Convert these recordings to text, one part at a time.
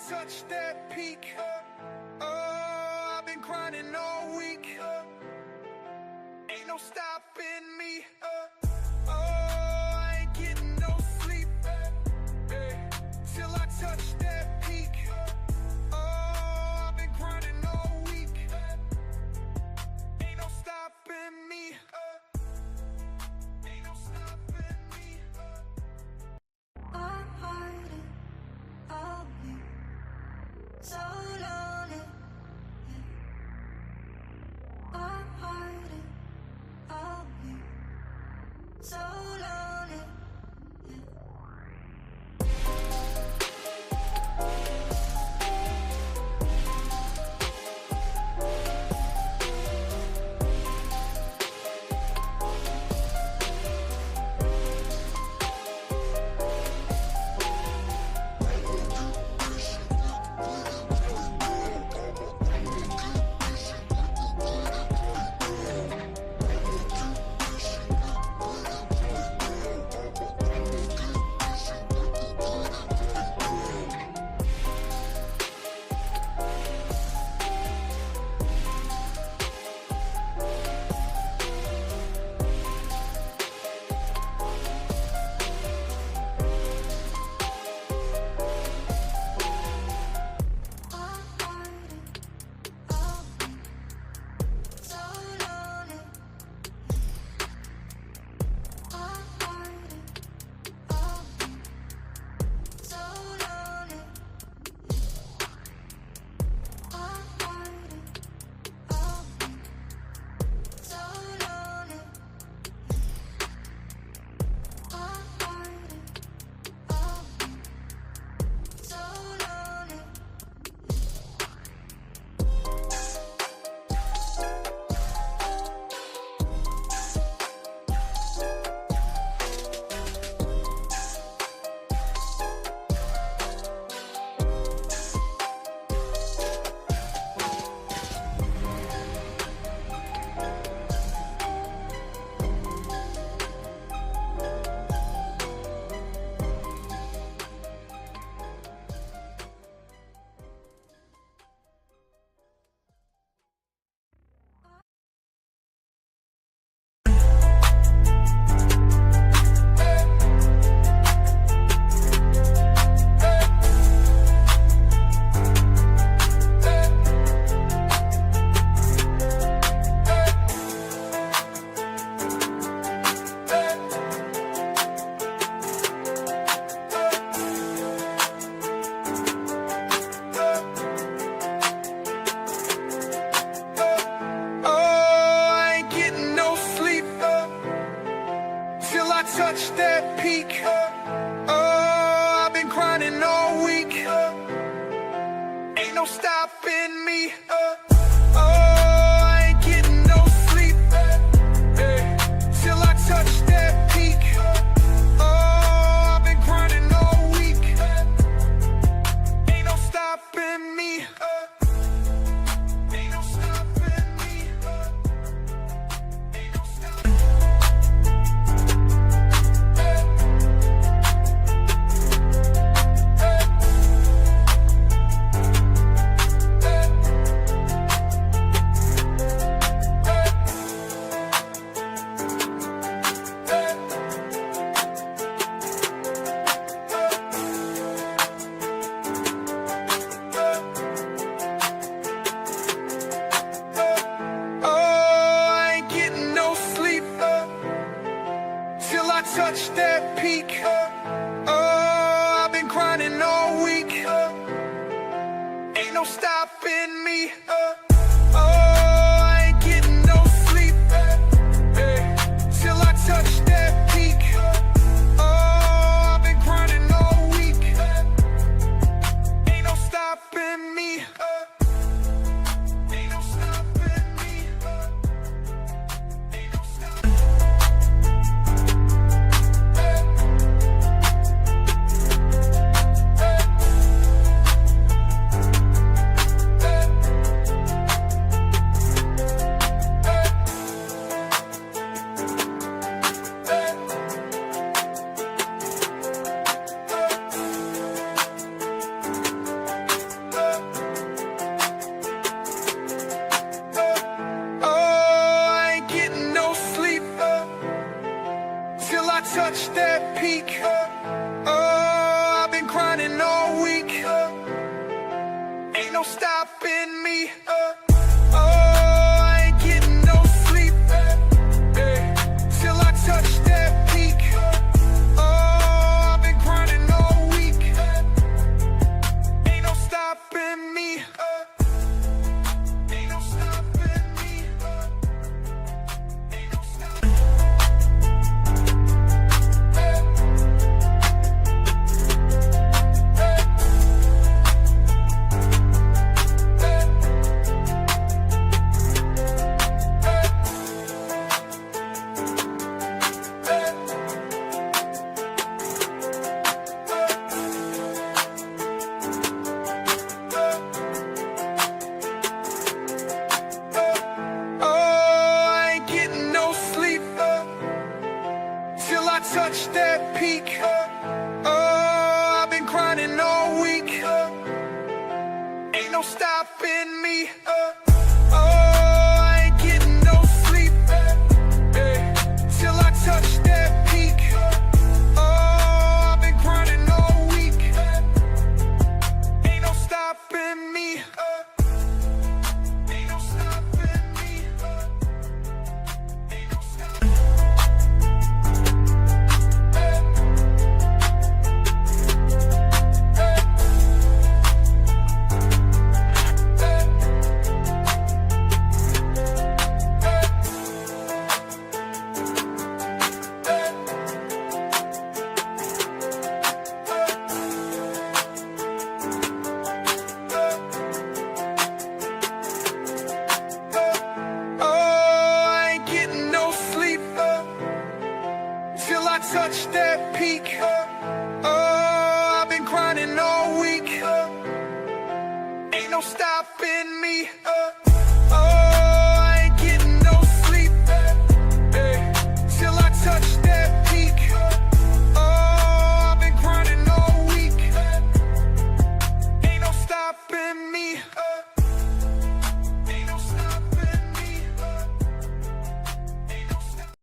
touch that peak. Oh, I've been grinding all week. Ain't no stopping me. Oh, I ain't getting no sleep. Till I touch that peak. Oh, I've been grinding all week. Ain't no stopping me. Ain't no stopping me. I'm hiding all week, so lonely. I'm hiding all week, so lonely. Touch that peak. Oh, I've been grinding all week. Ain't no stopping me. Oh, I ain't getting no sleep. Till I touch that peak. Oh, I've been grinding all week. Ain't no stopping me. Ain't no stopping me. Ain't no stopping me. Touch that peak. Oh, I've been grinding all week. Ain't no stopping me. Oh, I ain't getting no sleep. Till I touch that peak. Oh, I've been grinding all week. Ain't no stopping me. Ain't no stopping me. Ain't no stopping me. no stopping me. Oh, I ain't getting no sleep. Till I touch that peak. Oh, I've been grinding all week. Ain't no stopping me. Ain't no stopping me. Ain't no stopping me. Touch that peak. Oh, I've been grinding all week. Ain't no stopping me. Oh, I ain't getting no sleep. Till I touch that peak. Oh, I've been grinding all week. Ain't no stopping me. Ain't no stopping me. Ain't no stopping me. Touch that peak. Oh, I've been grinding all week. Ain't no stopping me. Oh, I ain't getting no sleep. Till I touch that peak. Oh, I've been grinding all week. Ain't no stopping me. Ain't no stopping me. Ain't no stopping.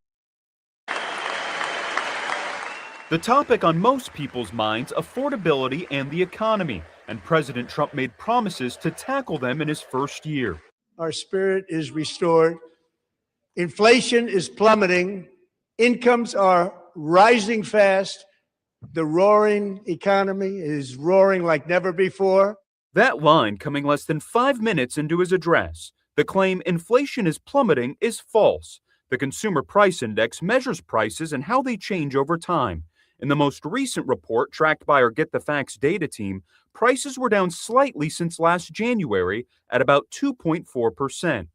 The topic on most people's minds, affordability and the economy, and President Trump made promises to tackle them in his first year. Our spirit is restored. Inflation is plummeting. Incomes are rising fast. The roaring economy is roaring like never before. That line coming less than 5 minutes into his address. The claim inflation is plummeting is false. The Consumer Price Index measures prices and how they change over time. In the most recent report tracked by our Get the Facts data team, prices were down slightly since last January at about 2.4%.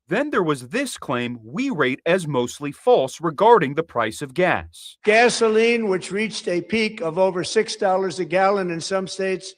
Then there was this claim we rate as mostly false regarding the price of gas. Gasoline, which reached a peak of over $6 a gallon in some states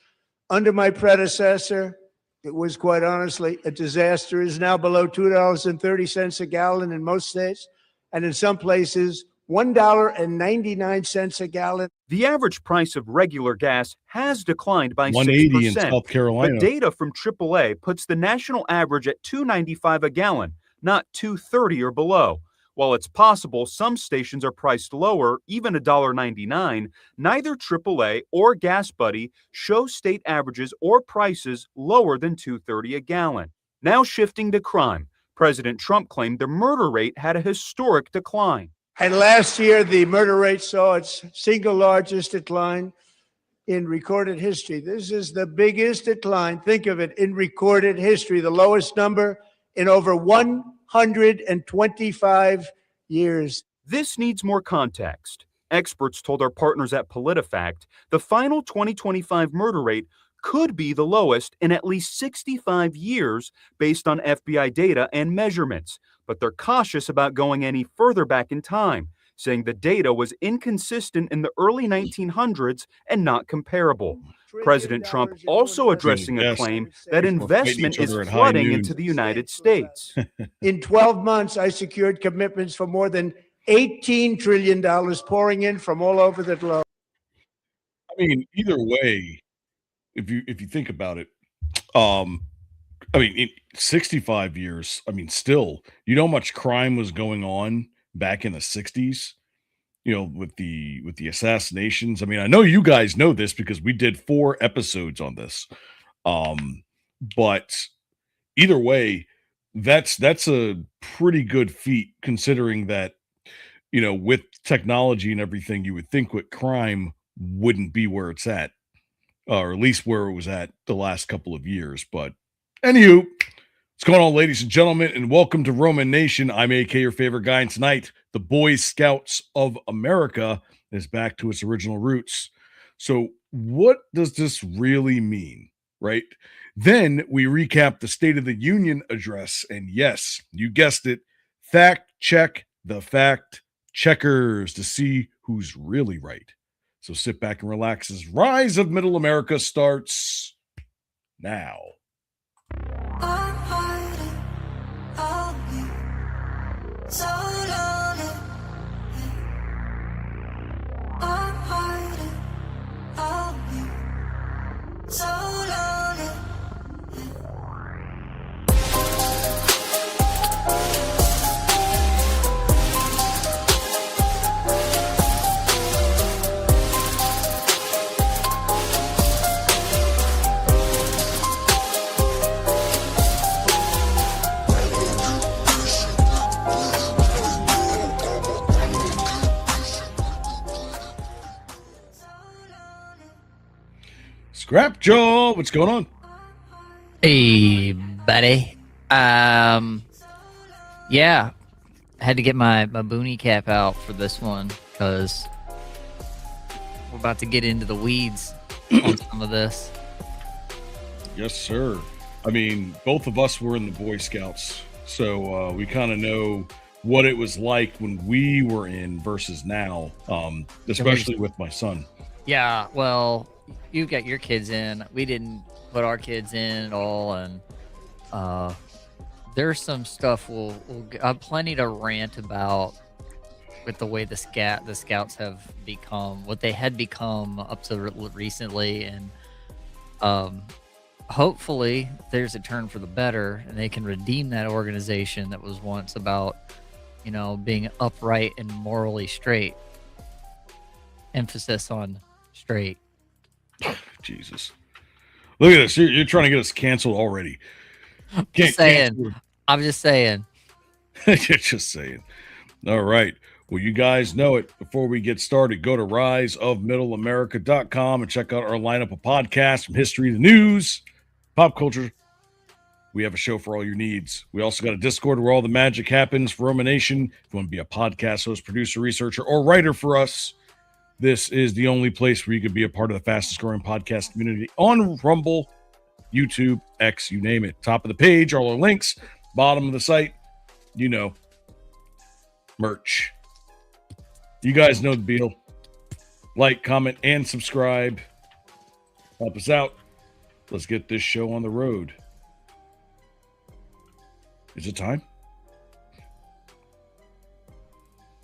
under my predecessor, it was quite honestly a disaster, is now below $2.30 a gallon in most states, and in some places, $1.99 a gallon. The average price of regular gas has declined by 180 in 6%, South Carolina. but data from AAA puts the national average at $2.95 a gallon, not $2.30 or below. While it's possible some stations are priced lower, even $1.99, neither AAA or GasBuddy show state averages or prices lower than $2.30 a gallon. Now shifting to crime, President Trump claimed the murder rate had a historic decline. And last year, the murder rate saw its single largest decline in recorded history. This is the biggest decline, think of it, in recorded history, the lowest number in over 125 years. This needs more context. Experts told our partners at PolitiFact the final 2025 murder rate could be the lowest in at least 65 years based on FBI data and measurements, but they're cautious about going any further back in time, saying the data was inconsistent in the early 1900s and not comparable. President Trump also addressing a claim that investment is flooding into the United States. In 12 months, I secured commitments for more than $18 trillion pouring in from all over the globe. I mean, either way, if you think about it, I mean, in 65 years, I mean, still, you know how much crime was going on back in the 60s, you know, with the assassinations. I mean, I know you guys know this because we did 4 episodes on this. But either way, that's a pretty good feat considering that, with technology and everything, you would think with crime wouldn't be where it's at, or at least where it was at the last couple of years. But anywho, what's going on, ladies and gentlemen, and welcome to Roman Nation. I'm AK, your favorite guy, and tonight, the Boy Scouts of America is back to its original roots. So what does this really mean, right? Then we recap the State of the Union address, and yes, you guessed it, fact check the fact checkers to see who's really right. So sit back and relax as Rise of Middle America starts now. I'm hiding all you, so lonely. I'm hiding all you, so lonely. Scrap Joe, what's going on? Hey, buddy. Yeah, I had to get my boonie cap out for this one because we're about to get into the weeds on some of this. Yes, sir. I mean, both of us were in the Boy Scouts, so we kind of know what it was like when we were in versus now, especially with my son. Yeah, well, you got your kids in. We didn't put our kids in at all, and there's some stuff we'll plenty to rant about with the way the scouts have become, what they had become up to recently, and hopefully there's a turn for the better, and they can redeem that organization that was once about, being upright and morally straight. Emphasis on straight. Jesus. Look at this. You're trying to get us canceled already. I'm just saying. You're just saying. All right. Well, you guys know it. Before we get started, go to riseofmiddleamerica.com and check out our lineup of podcasts from history to news, pop culture. We have a show for all your needs. We also got a Discord where all the magic happens for Roman Nation. If you want to be a podcast host, producer, researcher, or writer for us, this is the only place where you could be a part of the fastest growing podcast community on Rumble, YouTube, X, you name it. Top of the page, all our links. Bottom of the site, merch. You guys know the deal. Like, comment, and subscribe. Help us out. Let's get this show on the road. Is it time?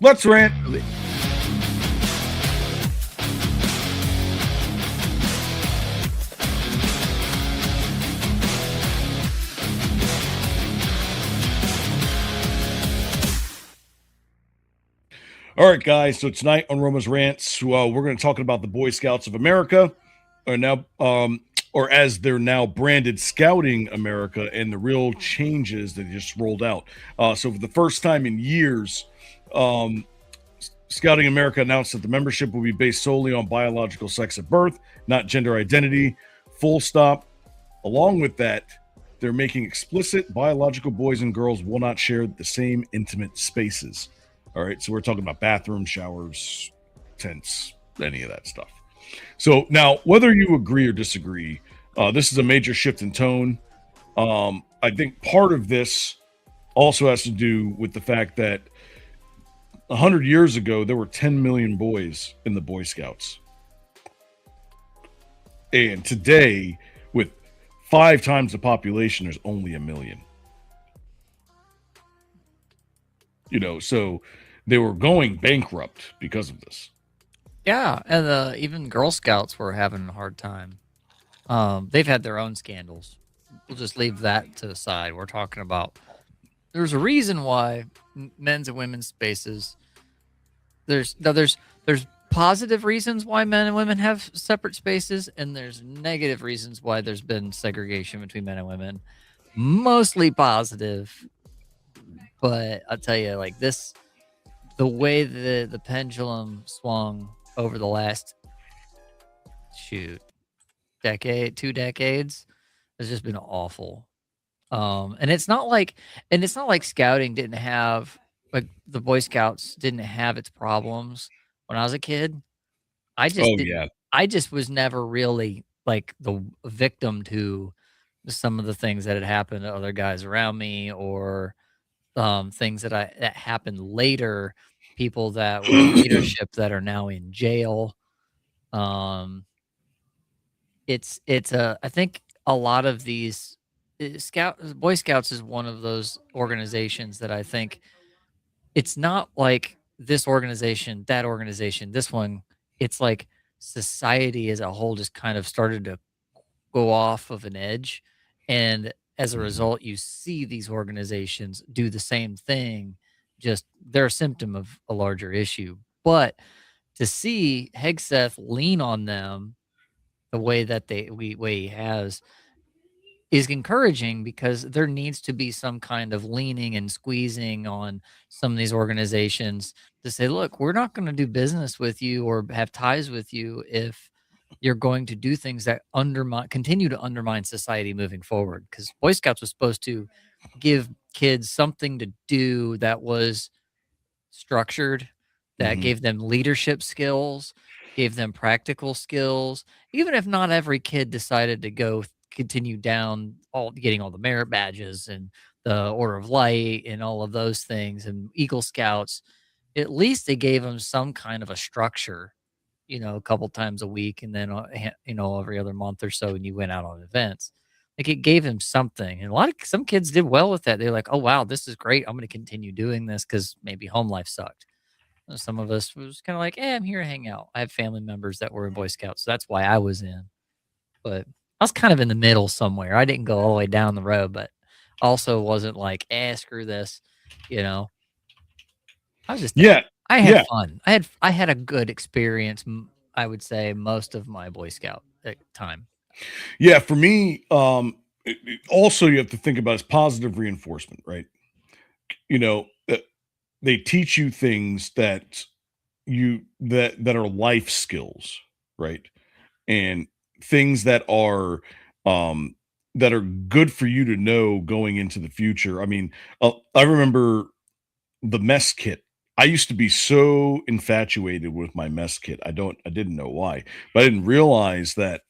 Let's rant. All right, guys. So tonight on Roma's Rants, we're going to talk about the Boy Scouts of America, or now, or as they're now branded, Scouting America, and the real changes that just rolled out. So for the first time in years, Scouting America announced that the membership will be based solely on biological sex at birth, not gender identity. Full stop. Along with that, they're making explicit biological boys and girls will not share the same intimate spaces. All right, so we're talking about bathrooms, showers, tents, any of that stuff. So now, whether you agree or disagree, this is a major shift in tone. I think part of this also has to do with the fact that 100 years ago, there were 10 million boys in the Boy Scouts. And today, with 5 times the population, there's only 1 million. So they were going bankrupt because of this. Yeah, and even Girl Scouts were having a hard time. They've had their own scandals. We'll just leave that to the side. We're talking about there's a reason why men's and women's spaces. There's positive reasons why men and women have separate spaces, and there's negative reasons why there's been segregation between men and women. Mostly positive, but I'll tell you, like this, the way the pendulum swung over the last decade, 2 decades, has just been awful. And it's not like scouting didn't have, like, the Boy Scouts didn't have its problems when I was a kid. I just Oh didn't yeah. I just was never really like the victim to some of the things that had happened to other guys around me, or things that happened later, people that were in leadership that are now in jail. Um it's I think a lot of these Boy Scouts is one of those organizations that I think it's not like this organization, that organization, this one. It's like society as a whole just kind of started to go off of an edge. And as a Mhm. result, you see these organizations do the same thing, just they're a symptom of a larger issue. But to see Hegseth lean on them the way that way he has is encouraging, because there needs to be some kind of leaning and squeezing on some of these organizations to say, look, we're not going to do business with you or have ties with you if you're going to do things that continue to undermine society moving forward. Because Boy Scouts was supposed to give kids something to do that was structured, that Mhm. gave them leadership skills, gave them practical skills. Even if not every kid decided to continue down all getting all the merit badges and the Order of Light and all of those things and Eagle Scouts, at least they gave them some kind of a structure, a couple times a week, and then every other month or so, and you went out on events. Like, it gave him something, and some kids did well with that. They're like, "Oh wow, this is great. I'm going to continue doing this," because maybe home life sucked. Some of us was kind of like, "Eh, I'm here to hang out." I have family members that were in Boy Scouts, so that's why I was in. But I was kind of in the middle somewhere. I didn't go all the way down the road, but also wasn't like, "Eh, screw this," you know. I was just there. Yeah. I had Yeah. fun. I had a good experience. I would say most of my Boy Scout time. Yeah. For me, also you have to think about is positive reinforcement, right? You know, they teach you things that are life skills, right? And things um that are good for you to know going into the future. I mean, I remember the mess kit. I used to be so infatuated with my mess kit. I didn't know why, but I didn't realize that,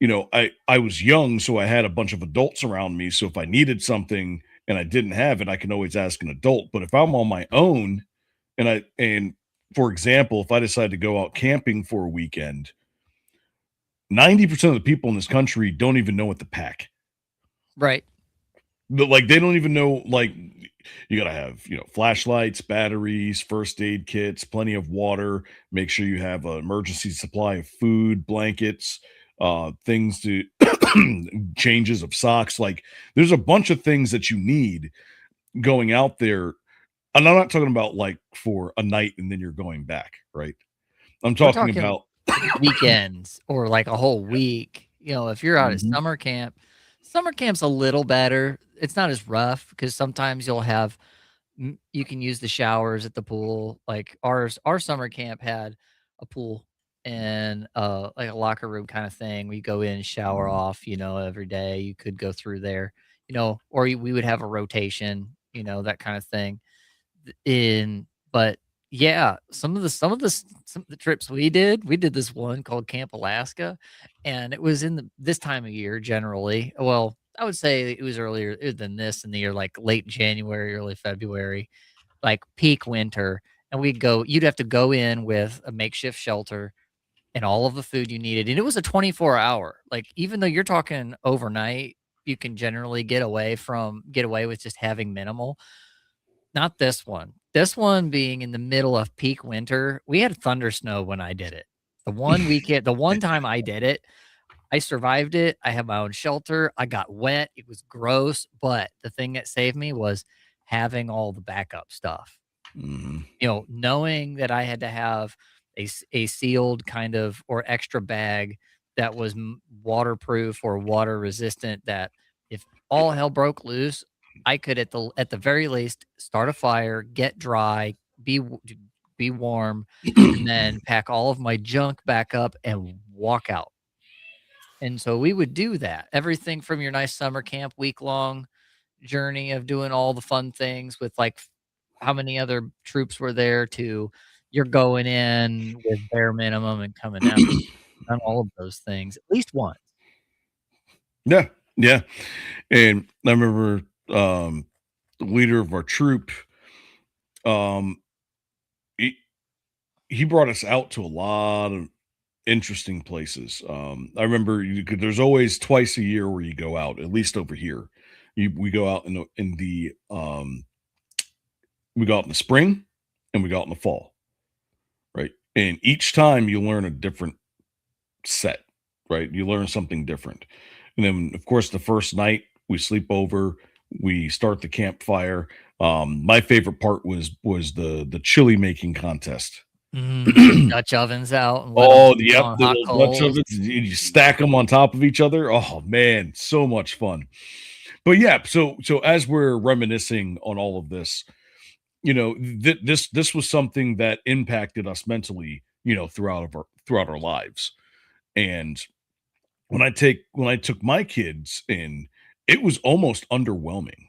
I was young, so I had a bunch of adults around me. So if I needed something and I didn't have it, I can always ask an adult. But if I'm on my own and for example, if I decide to go out camping for a weekend, 90% of the people in this country don't even know what to pack. Right. But like they don't even know, like, you gotta have, flashlights, batteries, first aid kits, plenty of water, make sure you have an emergency supply of food, blankets, things to changes of socks. Like there's a bunch of things that you need going out there. And I'm not talking about like for a night and then you're going back, right? I'm We're talking talking about weekends or like a whole week. If you're out at Mhm. summer camp's a little better. It's not as rough because sometimes you can use the showers at the pool. Like our summer camp had a pool and like a locker room kind of thing. We go in, shower off, every day. You could go through there, or we would have a rotation, that kind of thing. But yeah, some of the trips we did this one called Camp Alaska, and it was in this time of year generally. Well, I would say it was earlier than this in the year, like late January, early February, like peak winter. And you'd have to go in with a makeshift shelter and all of the food you needed. And it was a 24-hour. Like, even though you're talking overnight, you can generally get away with just having minimal. Not this one. This one being in the middle of peak winter. We had thunder snow when I did it. The one time I did it, I survived it. I had my own shelter. I got wet. It was gross. But the thing that saved me was having all the backup stuff. Mhm. Knowing that I had to have a sealed kind of or extra bag that was waterproof or water resistant, that if all hell broke loose, I could at the very least start a fire, get dry, be warm, and then pack all of my junk back up and walk out. And so we would do that. Everything from your nice summer camp week long journey of doing all the fun things with like how many other troops were there to you're going in with bare minimum and coming out. Done all of those things at least once. Yeah, yeah. And I remember the leader of our troop, um, he brought us out to a lot of interesting places. I remember there's always twice a year where you go out, at least over here. We go out we go out in the spring and we go out in the fall, right? And each time you learn a different set, right? You learn something different. And then, of course, the first night we sleep over, we start the campfire. My favorite part was the chili making contest. Dutch ovens out. And Oh, the little Dutch ovens. You stack them on top of each other. Oh man, so much fun. But yeah, so as we're reminiscing on all of this, this was something that impacted us mentally, throughout our lives. And when I took my kids in, it was almost underwhelming.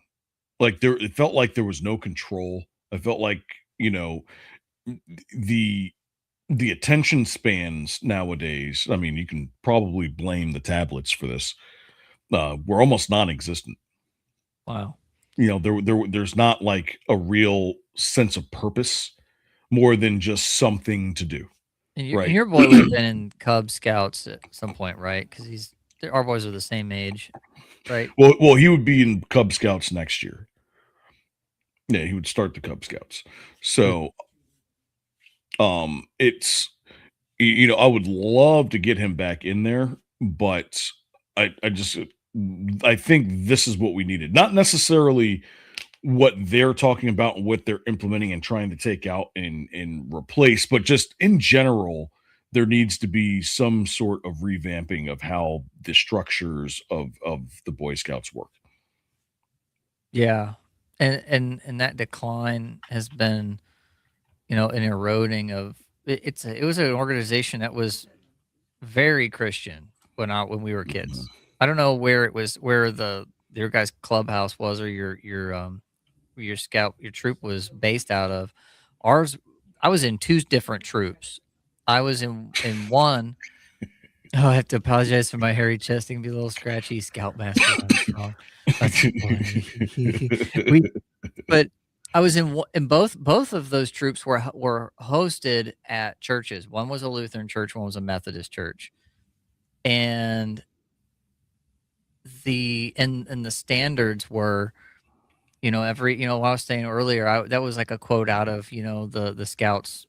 Like it felt like there was no control. I felt like, the attention spans nowadays, I mean, you can probably blame the tablets for this. We're almost non-existent. Wow. There's not like a real sense of purpose more than just something to do. And Right. your boy would have been in Cub Scouts at some point, right? Because our boys are the same age, right? Well, he would be in Cub Scouts next year. Yeah, he would start the Cub Scouts. So, it's I would love to get him back in there, but I think this is what we needed. Not necessarily what they're talking about and what they're implementing and trying to take out and replace, but just in general, there needs to be some sort of revamping of how the structures of the Boy Scouts work. Yeah. And that decline has been, an eroding of it was an organization that was very Christian when we were kids. I don't know where it was, where your guys' clubhouse was, or your troop was based out of. Ours, I was in two different troops. I was in one. Oh, I have to apologize for my hairy chest. It can be a little scratchy. Scoutmaster. But I was in both of those troops were hosted at churches. One was a Lutheran church, one was a Methodist church, and the standards were, what I was saying earlier, that was like a quote out of the Scouts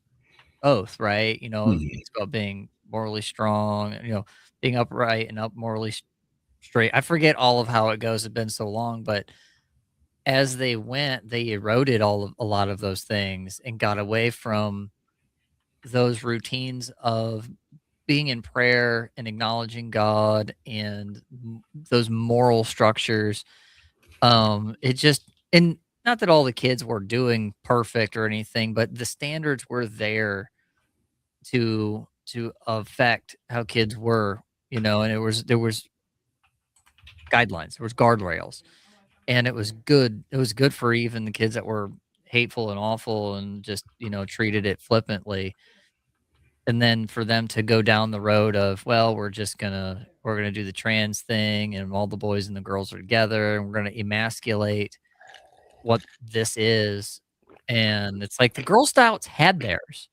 oath, right? It's about being morally strong, being upright and morally straight. I forget all of how it goes. It's been so long, but as they went, they eroded a lot of those things and got away from those routines of being in prayer and acknowledging God and those moral structures. It just, and not that all the kids were doing perfect or anything, but the standards were there to affect how kids were, and there was guidelines, there was guardrails, and it was good. It was good for even the kids that were hateful and awful and just, treated it flippantly. And then for them to go down the road of, well, we're going to do the trans thing and all the boys and the girls are together and we're going to emasculate what this is. And it's like the Girl Scouts had theirs.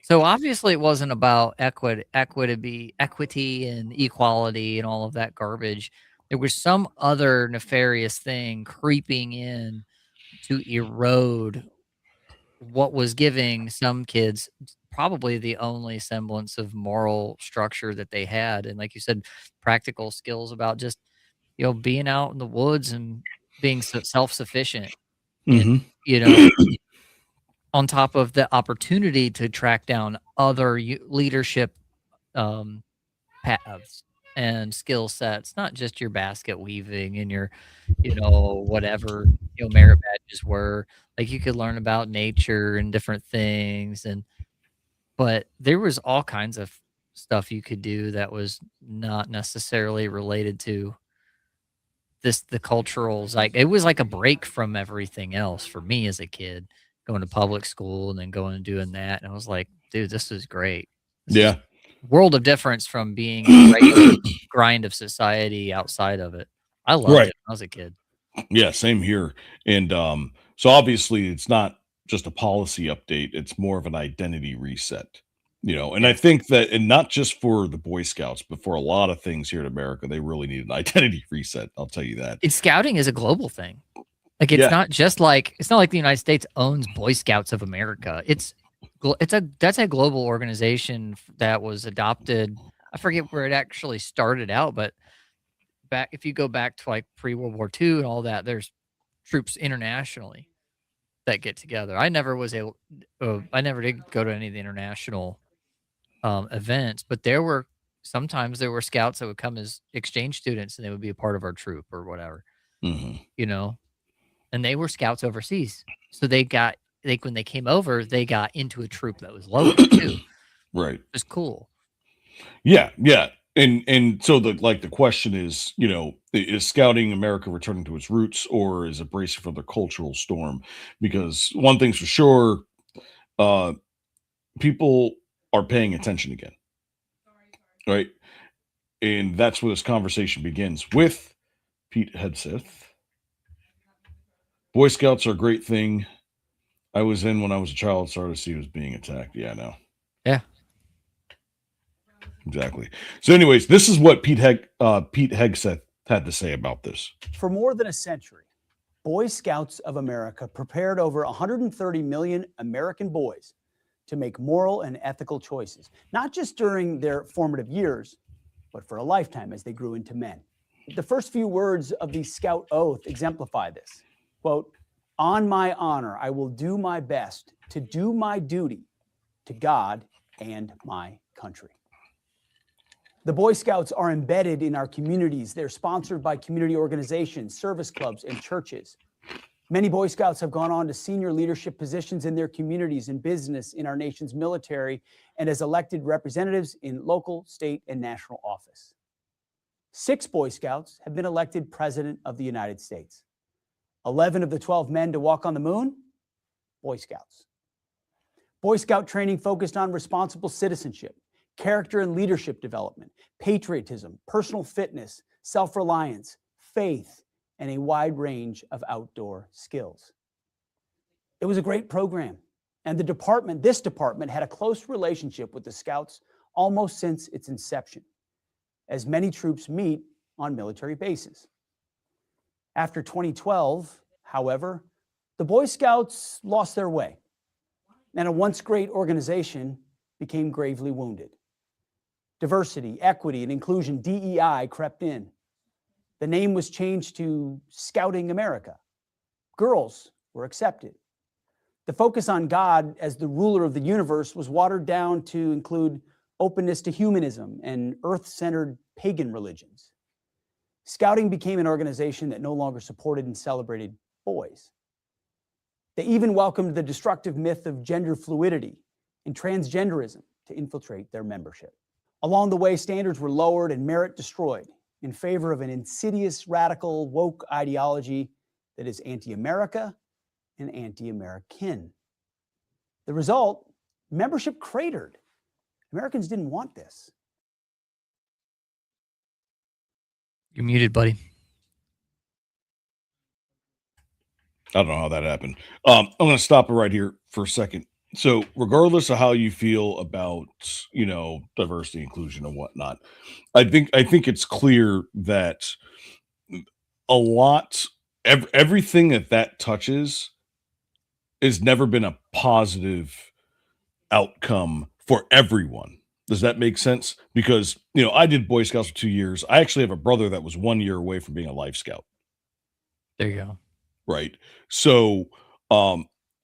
So obviously it wasn't about equity and equality and all of that garbage. There was some other nefarious thing creeping in to erode what was giving some kids probably the only semblance of moral structure that they had. And like you said, practical skills about just, being out in the woods and being self-sufficient. Mm-hmm. And, on top of the opportunity to track down other leadership paths and skill sets, not just your basket weaving and your, whatever, merit badges were. Like you could learn about nature and different things, but there was all kinds of stuff you could do that was not necessarily related to the culturals. Like it was like a break from everything else for me as a kid, going to public school and then going and doing that. And I was like, dude, this is great. This is Yeah. world of difference from being in the regular grind of society outside of it. I loved Right. it when I was a kid. Yeah, same here. And so obviously it's not just a policy update, it's more of an identity reset. And I think that, and not just for the Boy Scouts, but for a lot of things here in America, they really need an identity reset. I'll tell you that. Scouting is a global thing. Like it's Yeah. not like the United States owns Boy Scouts of America. That's a global organization that was adopted. I forget where it actually started out, but if you go back to like pre-World War II and all that, there's troops internationally that get together. I never did go to any of the international events, but sometimes there were scouts that would come as exchange students and they would be a part of our troop or whatever, Mhm. and they were scouts overseas. So when they came over, they got into a troop that was local too. Right. It was cool. Yeah, yeah. And so the question is, is Scouting America returning to its roots, or is it bracing for the cultural storm? Because one thing's for sure, people are paying attention again. Right? And that's where this conversation begins with Pete Hegseth. Boy Scouts are a great thing. I was in when I was a child, started to see he was being attacked. Yeah, I know. Yeah. Exactly. So, anyways, this is what Pete Hegseth had to say about this. For more than a century, Boy Scouts of America prepared over 130 million American boys to make moral and ethical choices, not just during their formative years, but for a lifetime as they grew into men. The first few words of the Scout Oath exemplify this. Quote, "On my honor, I will do my best to do my duty to God and my country." The Boy Scouts are embedded in our communities. They're sponsored by community organizations, service clubs, and churches. Many Boy Scouts have gone on to senior leadership positions in their communities, in business, in our nation's military, and as elected representatives in local, state, and national office. 6 Boy Scouts have been elected President of the United States. 11 of the 12 men to walk on the moon, Boy Scouts. Boy Scout training focused on responsible citizenship, character and leadership development, patriotism, personal fitness, self-reliance, faith, and a wide range of outdoor skills. It was a great program, and this department had a close relationship with the Scouts almost since its inception, as many troops meet on military bases. After 2012, however, the Boy Scouts lost their way, and a once great organization became gravely wounded. Diversity, equity, and inclusion, DEI, crept in. The name was changed to Scouting America. Girls were accepted. The focus on God as the ruler of the universe was watered down to include openness to humanism and earth-centered pagan religions. Scouting became an organization that no longer supported and celebrated boys. They even welcomed the destructive myth of gender fluidity and transgenderism to infiltrate their membership. Along the way, standards were lowered and merit destroyed in favor of an insidious, radical, woke ideology that is anti-America and anti-American. The result, membership cratered. Americans didn't want this. You're muted, buddy. I don't know how that happened. I'm going to stop it right here for a second. So, regardless of how you feel about, diversity, inclusion, and whatnot, I think it's clear that everything that touches has never been a positive outcome for everyone. Does that make sense? Because, I did Boy Scouts for 2 years. I actually have a brother that was 1 year away from being a Life Scout. There you go. Right. So,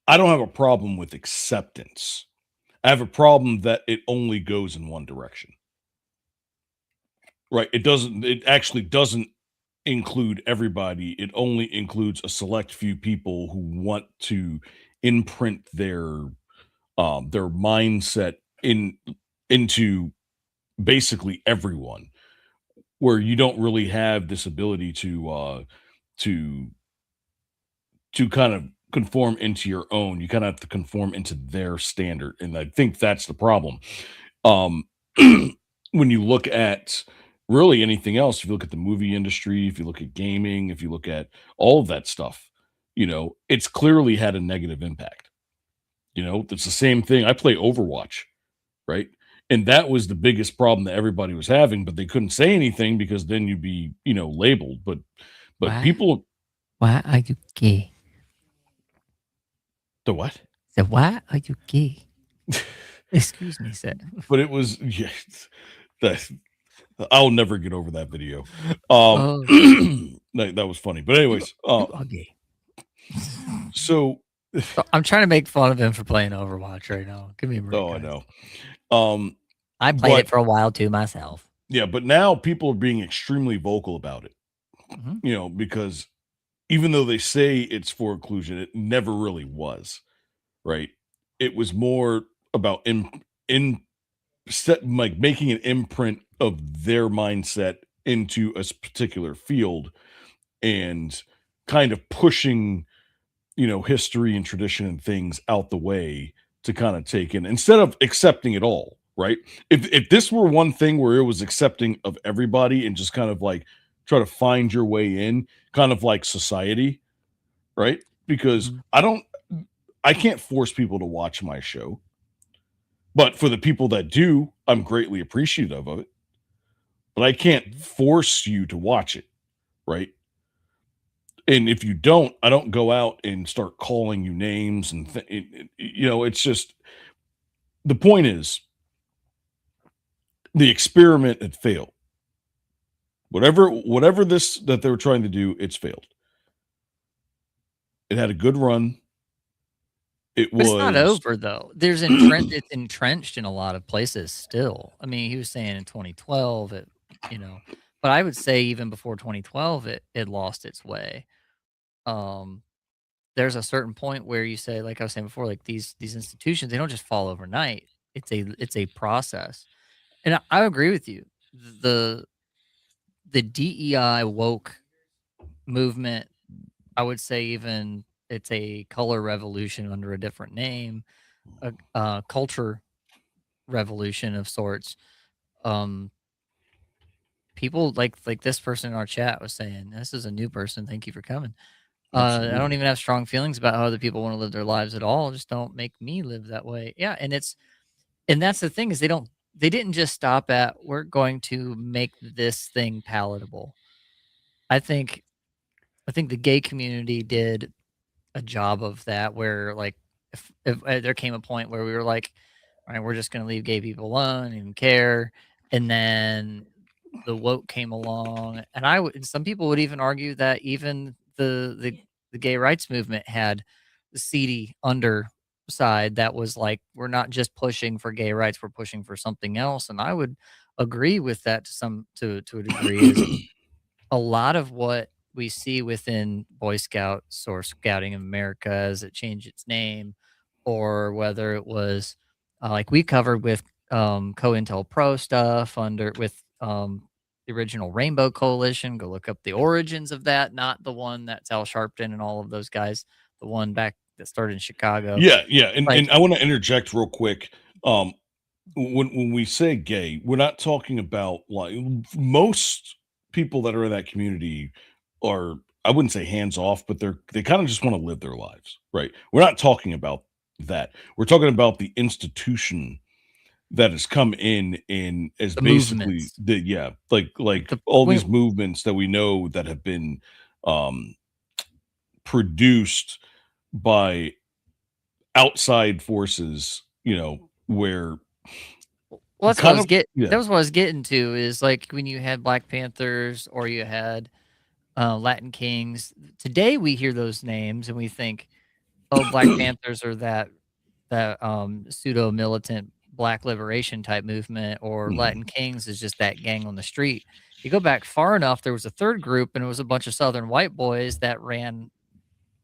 I don't have a problem with acceptance. I have a problem that it only goes in one direction. Right. It actually doesn't include everybody. It only includes a select few people who want to imprint their mindset into basically everyone, where you don't really have this ability to kind of conform into your own. You kind of have to conform into their standard, and I think that's the problem. Um, when you look at really anything else, if you look at the movie industry, if you look at gaming, if you look at all of that stuff, it's clearly had a negative impact. It's the same thing. I play Overwatch, right? And that was the biggest problem that everybody was having, but they couldn't say anything because then you'd be, labeled. But Why? people, Why are you gay? the what? So why are you gay? Excuse me, sir. But it was that I'll never get over that video. Oh. That was funny. But anyways, You are gay. so So I'm trying to make fun of him for playing Overwatch right now. Give me a break. I guys. know. I played but- it for a while too myself. Yeah, but now people are being extremely vocal about it. Mhm. Because even though they say it's for inclusion, it never really was, right? It was more about like making an imprint of their mindset into a particular field and kind of pushing, history and tradition and things out the way to kind of take in instead of accepting it all, right? If this were one thing where it was accepting of everybody and just kind of like try to find your way in, kind of like society, right? Because Mhm. I can't force people to watch my show. But for the people that do, I'm greatly appreciative of it. But I can't force you to watch it, right? And if you don't, I don't go out and start calling you names and it's just the point is the experiment had failed. Whatever this that they were trying to do, it's failed. It had a good run. It But it's not was over though. It's entrenched in a lot of places still. I mean, he was saying in 2012, but I would say even before 2012, it lost its way. There's a certain point where you say, like I was saying before, like these institutions, they don't just fall overnight. It's a process, and I agree with you. The the DEI woke movement, I would say even it's a color revolution under a different name, a culture revolution of sorts. Um, People like this person in our chat was saying, this is a new person. Thank you for coming. I don't even have strong feelings about how other people want to live their lives at all. Just don't make me live that way. Yeah, and that's the thing is they didn't just stop at we're going to make this thing palatable. I think the gay community did a job of that where like if there came a point where we were like, all right, we're just going to leave gay people alone and care, and then the woke came along, and some people would even argue that even the gay rights movement had the seedy underside that was like we're not just pushing for gay rights, we're pushing for something else, and I would agree with that to a degree. Is a lot of what we see within Boy Scouts or Scouting of America as it changed its name, or whether it was like we covered with COINTELPRO stuff with the original Rainbow Coalition. Go look up the origins of that, not the one that's Al Sharpton and all of those guys, the one back that started in Chicago. Yeah. And Like- I want to interject real quick. When we say gay, we're not talking about like most people that are in that community are, I wouldn't say hands off, but they kind of just want to live their lives, right? We're not talking about that. We're talking about the institution that has come in as The basically movements. like The- all these wait. movements that we know that have been produced by outside forces, where Well, that's what kind I was of- getting. yeah. That was what I was getting to. Is like when you had Black Panthers or you had Latin Kings. Today we hear those names and we think, oh, Black Panthers are that pseudo militant black liberation type movement, or Mhm. Latin Kings is just that gang on the street. You go back far enough, there was a third group, and it was a bunch of Southern white boys that ran,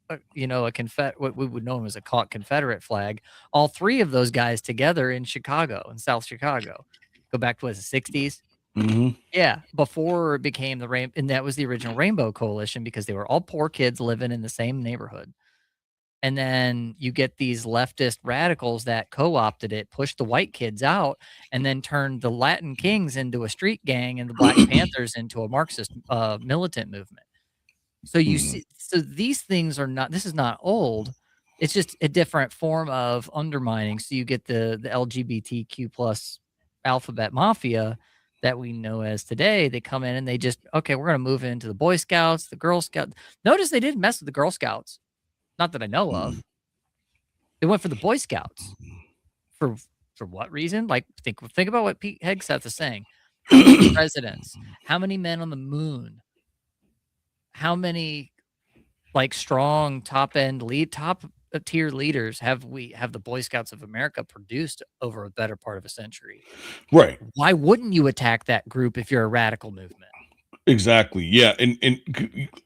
what we would know as a Confederate flag. All three of those guys together in Chicago, in South Chicago. Go back to the 60s. Mhm. Yeah, before it became and that was the original Rainbow Coalition, because they were all poor kids living in the same neighborhood. And then you get these leftist radicals that co-opted it, pushed the white kids out, and then turned the Latin Kings into a street gang and the Black Panthers into a Marxist militant movement. So you Mhm. see, so these things are not, this is not old. It's just a different form of undermining. So you get the LGBTQ plus alphabet mafia that we know as today. They come in and they just, okay, we're going to move into the Boy Scouts, the Girl Scouts. Notice they didn't mess with the Girl Scouts. Not that I know of. They went for the Boy Scouts. For what reason? Like, think about what Pete Hegseth is saying. How many presidents? How many men on the moon? How many like strong top tier leaders have the Boy Scouts of America produced over a better part of a century? Right. Why wouldn't you attack that group if you're a radical movement? Exactly. Yeah. And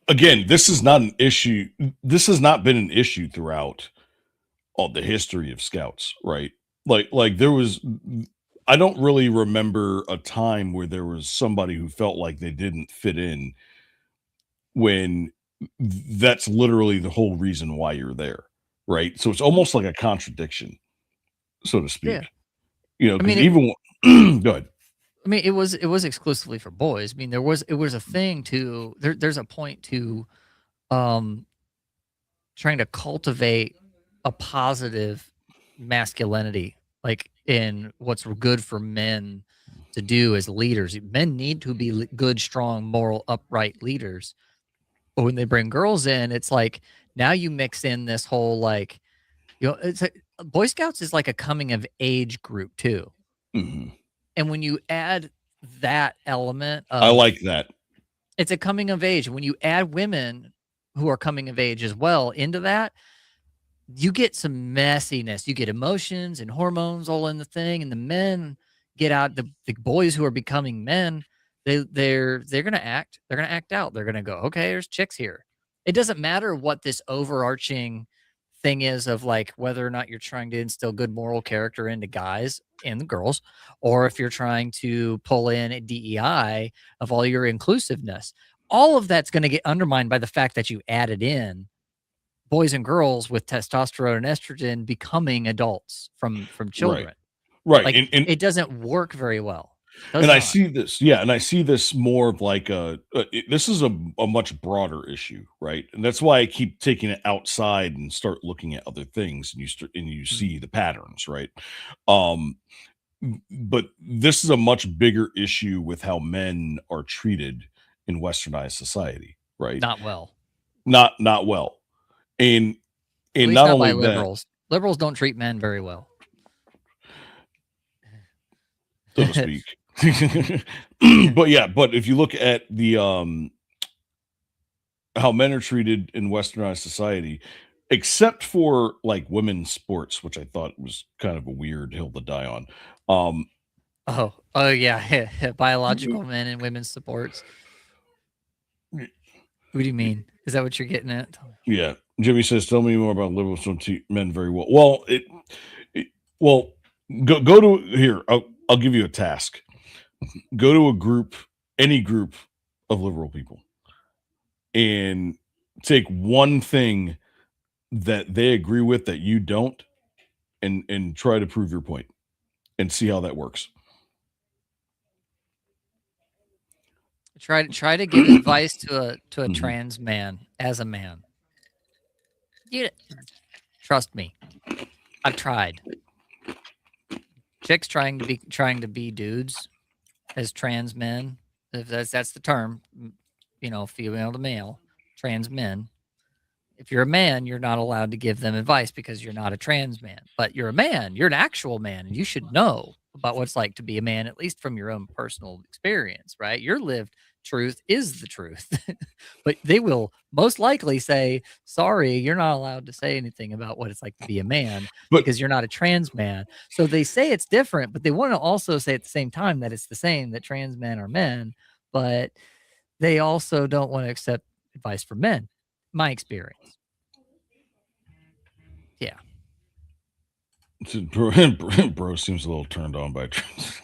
again, this is not an issue. This has not been an issue throughout all the history of Scouts, right? Like there was, I don't really remember a time where there was somebody who felt like they didn't fit in, when that's literally the whole reason why you're there, right? So it's almost like a contradiction, so to speak. Yeah. You know, I mean, because go ahead. I mean, it was exclusively for boys. I mean, it was a thing to there's a point to trying to cultivate a positive masculinity, like in what's good for men to do as leaders. Men need to be good, strong, moral, upright leaders. But when they bring girls in, it's like now you mix in this whole like, it's Boy Scouts is like a coming of age group too. Mhm. And when you add that element of, I like that. it's a coming of age. When you add women who are coming of age as well into that, you get some messiness. You get emotions and hormones all in the thing, and the men get out. The boys who are becoming men, they're gonna act. They're gonna act out. They're gonna go, okay, there's chicks here. It doesn't matter what this overarching thing is of like whether or not you're trying to instill good moral character into guys and the girls, or if you're trying to pull in a DEI of all your inclusiveness. All of that's going to get undermined by the fact that you added in boys and girls with testosterone and estrogen becoming adults from children. Right. Like, and it doesn't work very well. Does and I not. see this, yeah, and I see this more of like this is a much broader issue, right? And that's why I keep taking it outside and start looking at other things, and you see the patterns, right? But this is a much bigger issue with how men are treated in westernized society, right? Not well. Not well, and At least not not by only that, liberals. Liberals don't treat men very well. so to speak. But if you look at the how men are treated in westernized society, except for like women's sports, which I thought was kind of a weird hill to die on. Oh yeah, biological men and women's supports. What do you mean? Is that what you're getting at? Yeah, Jimmy says, "Tell me more about liberals don't treat men very well." Well, go to here. I'll give you a task. Go to a group, any group of liberal people, and take one thing that they agree with that you don't, and try to prove your point, and see how that works. Try to give advice to a Mhm. trans man as a man. Trust me, I've tried. Chicks trying to be dudes as trans men, if that's the term, female to male, trans men. If you're a man, you're not allowed to give them advice because you're not a trans man. But you're a man, you're an actual man, and you should know about what it's like to be a man, at least from your own personal experience, right? Your lived truth is the truth. But they will most likely say, sorry, you're not allowed to say anything about what it's like to be a man But- because you're not a trans man. So they say it's different, but they want to also say at the same time that it's the same, that trans men are men, but they also don't want to accept advice from men. My experience. Yeah. Bro seems a little turned on by trans.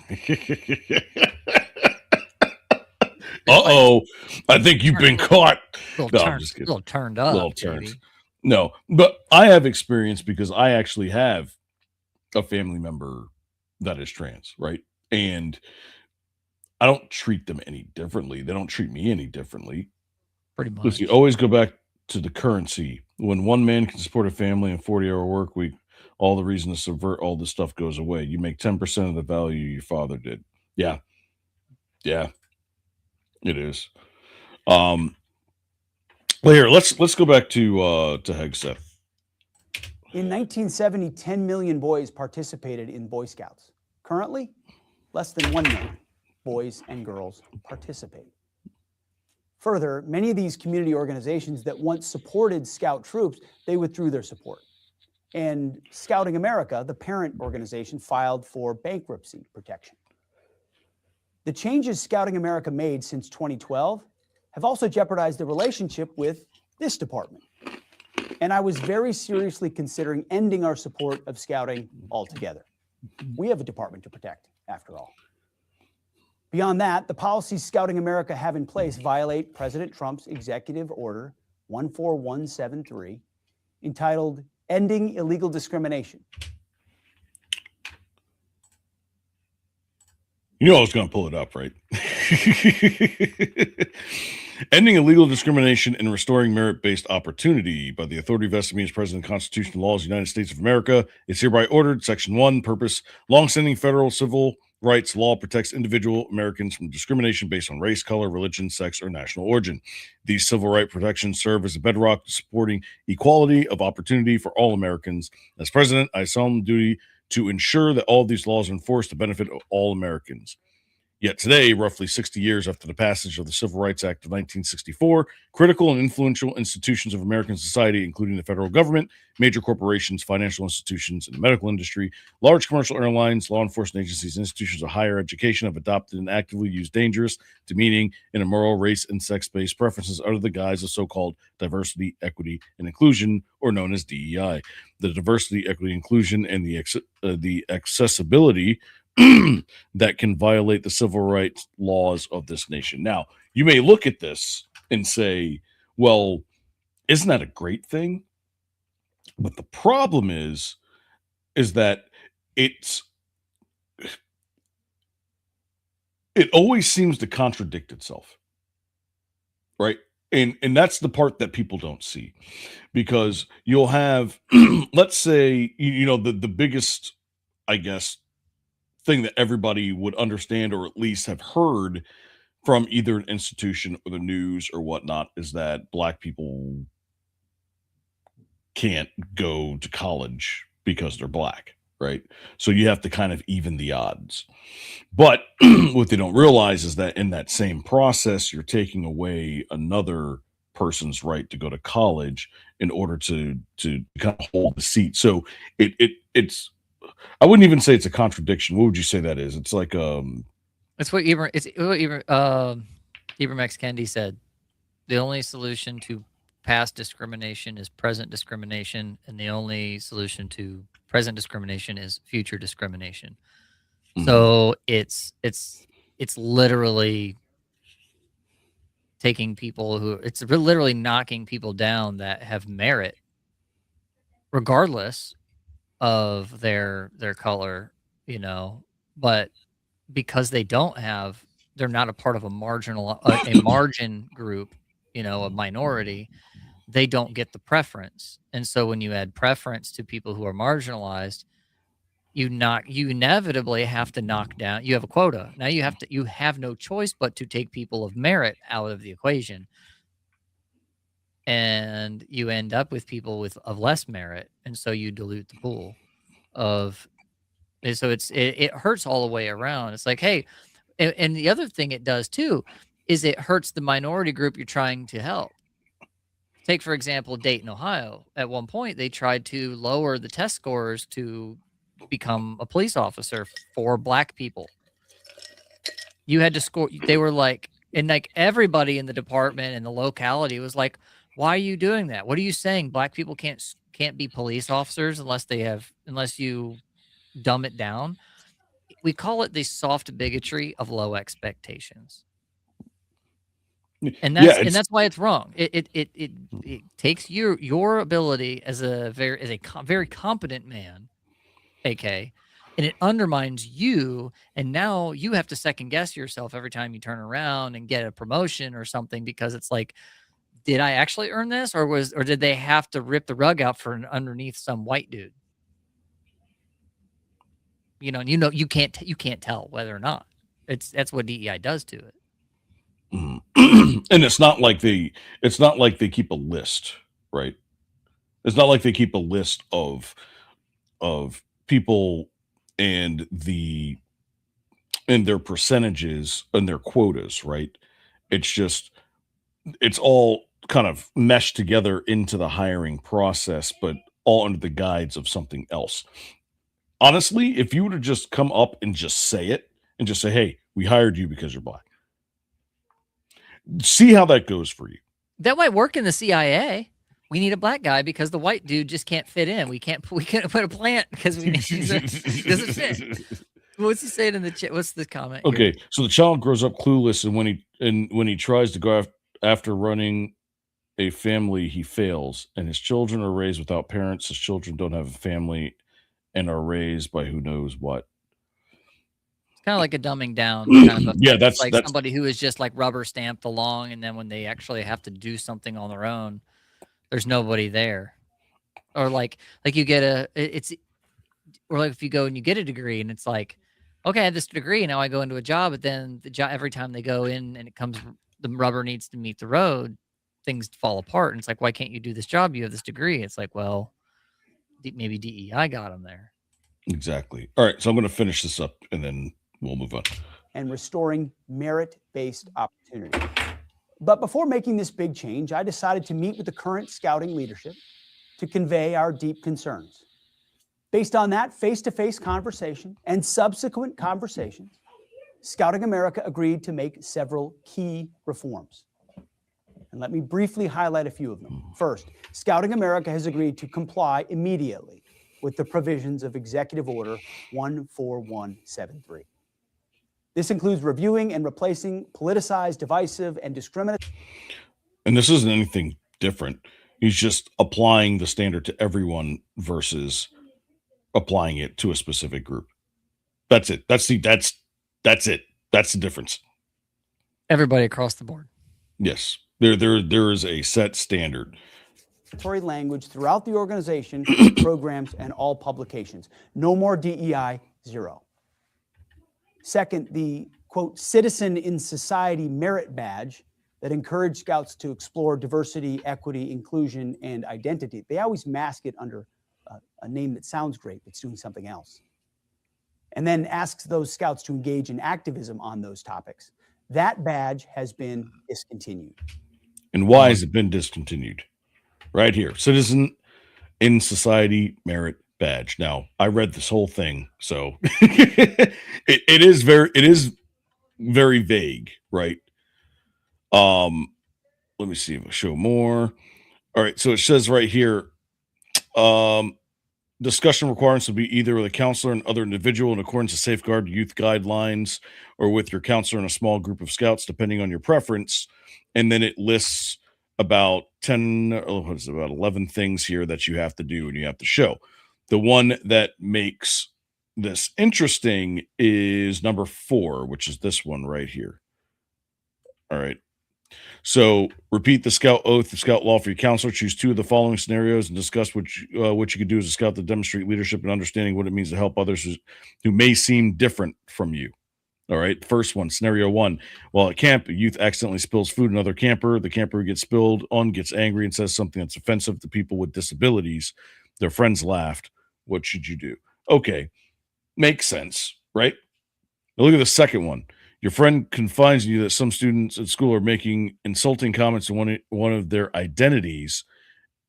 Uh-oh. I think you've been caught. Little, No, I'm turned, just kidding. little turned up. Little turned. baby. No, but I have experience because I actually have a family member that is trans, right? And I don't treat them any differently. They don't treat me any differently. Pretty much. Because you always go back to the currency. When one man can support a family in a 40-hour work week, all the reason to subvert all this stuff goes away. You make 10% of the value your father did. Yeah. Yeah. It is. Well, here, let's go back to Hegseth. In 1970, 10 million boys participated in Boy Scouts. Currently, less than 1 million boys and girls participate. Further, many of these community organizations that once supported Scout troops, they withdrew their support. And Scouting America, the parent organization, filed for bankruptcy protection. The changes Scouting America made since 2012 have also jeopardized the relationship with this department. And I was very seriously considering ending our support of Scouting altogether. We have a department to protect, after all. Beyond that, the policies Scouting America have in place violate President Trump's Executive Order 14173, entitled Ending Illegal Discrimination. You know I was going to pull it up, right? Ending illegal discrimination and restoring merit-based opportunity by the authority vested in me as President of the Constitution and laws of the United States of America. It's hereby ordered. Section 1, purpose. Longstanding federal civil rights law protects individual Americans from discrimination based on race, color, religion, sex, or national origin. These civil right protections serve as a bedrock to supporting equality of opportunity for all Americans. As president, I solemn duty to ensure that all of these laws are enforced to benefit of all Americans. Yet today, roughly 60 years after the passage of the Civil Rights Act of 1964, critical and influential institutions of American society, including the federal government, major corporations, financial institutions, and the medical industry, large commercial airlines, law enforcement agencies, institutions of higher education have adopted and actively used dangerous, demeaning, and immoral race and sex-based preferences under the guise of so-called diversity, equity, and inclusion, or known as DEI. The diversity, equity, inclusion, and the accessibility that can violate the civil rights laws of this nation. Now, you may look at this and say, well, isn't that a great thing? But the problem is that it always seems to contradict itself, right? And that's the part that people don't see, because you'll have, let's say, the biggest, I guess, thing that everybody would understand or at least have heard from either an institution or the news or whatnot is that Black people can't go to college because they're Black, right? So you have to kind of even the odds. But what they don't realize is that in that same process, you're taking away another person's right to go to college in order to kind of hold the seat. So it's I wouldn't even say it's a contradiction. What would you say that is? It's like It's what Ibram X. Kendi said. The only solution to past discrimination is present discrimination, and the only solution to present discrimination is future discrimination. So it's literally taking people it's literally knocking people down that have merit, regardless of their color, but because they're not a part of a margin group, a minority, they don't get the preference. And so when you add preference to people who are marginalized, you inevitably have to knock down. You have a quota. Now you have no choice but to take people of merit out of the equation. And you end up with people of less merit, and so you dilute the pool of. And so it hurts all the way around. It's like, hey, and the other thing it does too is it hurts the minority group you're trying to help. Take, for example, Dayton, Ohio. At one point, they tried to lower the test scores to become a police officer for black people. You had to score. They were like, and like everybody in the department and the locality was like, why are you doing that? What are you saying? Black people can't be police officers unless you dumb it down. We call it the soft bigotry of low expectations. And that's why it's wrong. It takes your ability as a very competent man, AK, and it undermines you. And now you have to second guess yourself every time you turn around and get a promotion or something, because it's like, did I actually earn this, or did they have to rip the rug out for underneath some white dude? You you can't tell whether or not. That's what DEI does to it. And it's not like they keep a list, right? It's not like they keep a list of people and their percentages and their quotas, right? It's all kind of meshed together into the hiring process, but all under the guise of something else. Honestly, if you were to just come up and just say it and just say, hey, we hired you because you're black. See how that goes for you. That might work in the CIA. We need a black guy because the white dude just can't fit in. We can't put a plant because he doesn't fit. What's he saying in the chat? What's the comment? Okay, so the child grows up clueless, and when he tries to go after running a family, he fails, and his children are raised without parents. His children don't have a family and are raised by who knows what. It's kind of like a dumbing down kind of yeah, that's somebody who is just like rubber stamped along, and then when they actually have to do something on their own, there's nobody there. Or like you get or like if you go and you get a degree and it's like, okay, I have this degree, now I go into a job, but then the job, every time they go in and the rubber needs to meet the road, things fall apart. And it's like, why can't you do this job? You have this degree. It's like, well, maybe DEI got them there. Exactly. All right, so I'm going to finish this up and then we'll move on. And restoring merit-based opportunity. But before making this big change, I decided to meet with the current scouting leadership to convey our deep concerns. Based on that face-to-face conversation and subsequent conversations, Scouting America agreed to make several key reforms. And let me briefly highlight a few of them. First, Scouting America has agreed to comply immediately with the provisions of Executive Order 14173. This includes reviewing and replacing politicized, divisive, and discriminatory. And this isn't anything different. He's just applying the standard to everyone versus applying it to a specific group. That's it. That's it. That's the difference. Everybody across the board. Yes. There is a set standard. Language throughout the organization, programs, and all publications. No more DEI 0. Second, the, quote, Citizen in Society merit badge that encouraged Scouts to explore diversity, equity, inclusion, and identity. They always mask it under a name that sounds great, but it's doing something else. And then asks those Scouts to engage in activism on those topics. That badge has been discontinued. And why has it been discontinued? Right here, Citizen in Society merit badge. Now, I read this whole thing, so it is very vague, right? Let me see if I show more. All right, so it says right here, discussion requirements will be either with a counselor and other individual in accordance with safeguard youth guidelines, or with your counselor and a small group of Scouts, depending on your preference. And then it lists about 11 things here that you have to do and you have to show. The one that makes this interesting is number 4, which is this one right here. All right. So repeat the Scout oath, the Scout law for your counselor. Choose 2 of the following scenarios and discuss what you could do as a Scout to demonstrate leadership and understanding what it means to help others who may seem different from you. All right. First one, scenario 1. While at camp, a youth accidentally spills food on another camper. The camper who gets spilled on gets angry and says something that's offensive to people with disabilities. Their friends laughed. What should you do? Okay. Makes sense, right? Now look at the second one. Your friend confides in you that some students at school are making insulting comments on one of their identities,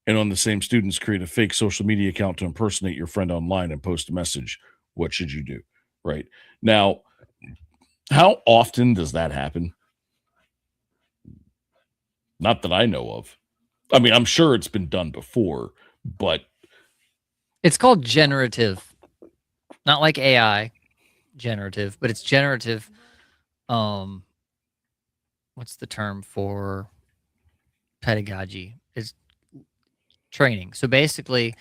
and on the same students create a fake social media account to impersonate your friend online and post a message. What should you do? Right now, how often does that happen? Not that I know of. I mean, I'm sure it's been done before, but It's called generative, not like AI generative, but it's generative. What's the term for pedagogy? It's training. So basically,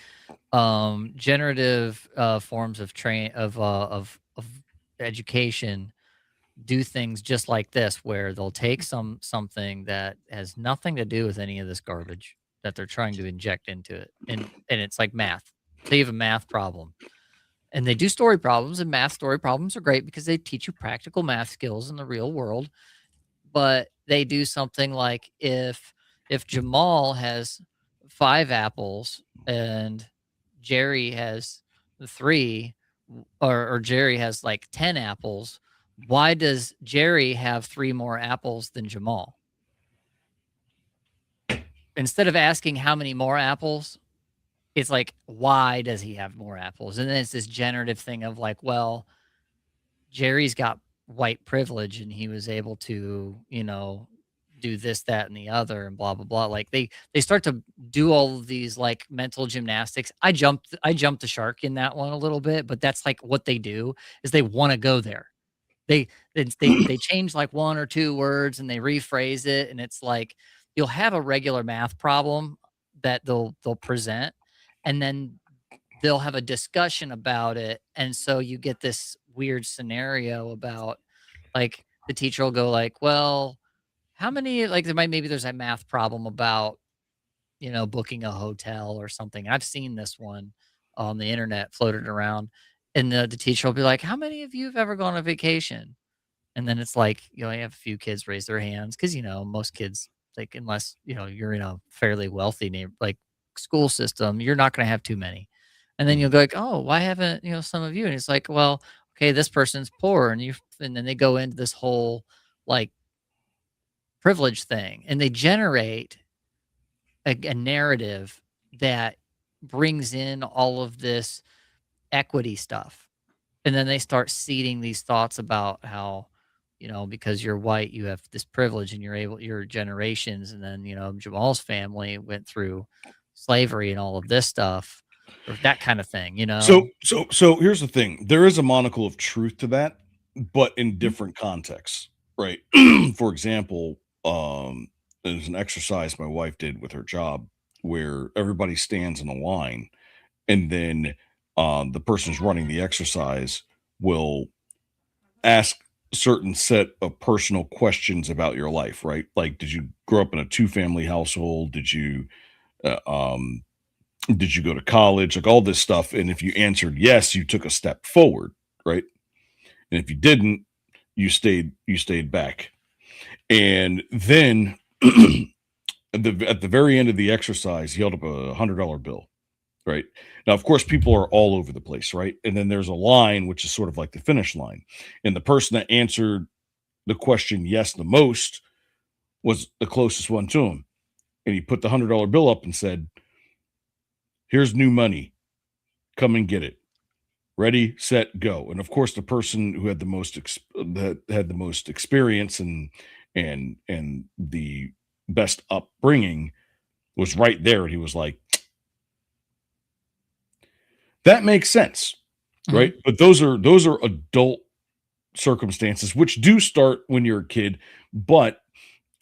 generative forms of of education do things just like this, where they'll take something that has nothing to do with any of this garbage that they're trying to inject into it, and it's like math. So you have a math problem, and they do story problems, and math story problems are great because they teach you practical math skills in the real world. But they do something like, if Jamal has 5 apples and Jerry has 3, or Jerry has like 10 apples, why does Jerry have 3 more apples than Jamal? Instead of asking how many more apples, it's like, why does he have more apples? And then it's this generative thing of like, well, Jerry's got white privilege and he was able to, do this, that, and the other, and blah blah blah. Like they start to do all of these like mental gymnastics. I jumped the shark in that one a little bit, but that's like what they do, is they want to go there. They change like 1 or 2 words and they rephrase it, and it's like you'll have a regular math problem that they'll present, and then they'll have a discussion about it, and so you get this weird scenario about, like, the teacher will go like, well, how many, like, there's a math problem about, booking a hotel or something. I've seen this one on the internet floated around, and the teacher will be like, how many of you have ever gone on vacation? And then it's like, you have a few kids raise their hands because, most kids, like, unless, you're in a fairly wealthy like school system, you're not going to have too many. And then you'll go like, oh, why haven't, some of you? And it's like, well, okay, this person's poor. And then they go into this whole like privilege thing, and they generate a narrative that brings in all of this equity stuff. And then they start seeding these thoughts about how, because you're white, you have this privilege and you're generations. And then, Jamal's family went through slavery and all of this stuff, or that kind of thing, So here's the thing. There is a monocle of truth to that, but in different contexts, right? For example, there's an exercise my wife did with her job where everybody stands in a line, and then the person who's running the exercise will ask a certain set of personal questions about your life, right? Like, did you grow up in a 2-family household? Uh, um, did you go to college? Like all this stuff. And if you answered yes, you took a step forward, right? And if you didn't, you stayed back. And then at the very end of the exercise, he held up a $100 bill. Right now, of course, people are all over the place, right? And then there's a line, which is sort of like the finish line. And the person that answered the question yes the most was the closest one to him. And he put the $100 bill up and said, here's new money. Come and get it. Ready, set, go. And of course, the person who had the most that had the most experience and the best upbringing was right there. And he was like, that makes sense, right? But those are adult circumstances, which do start when you're a kid, but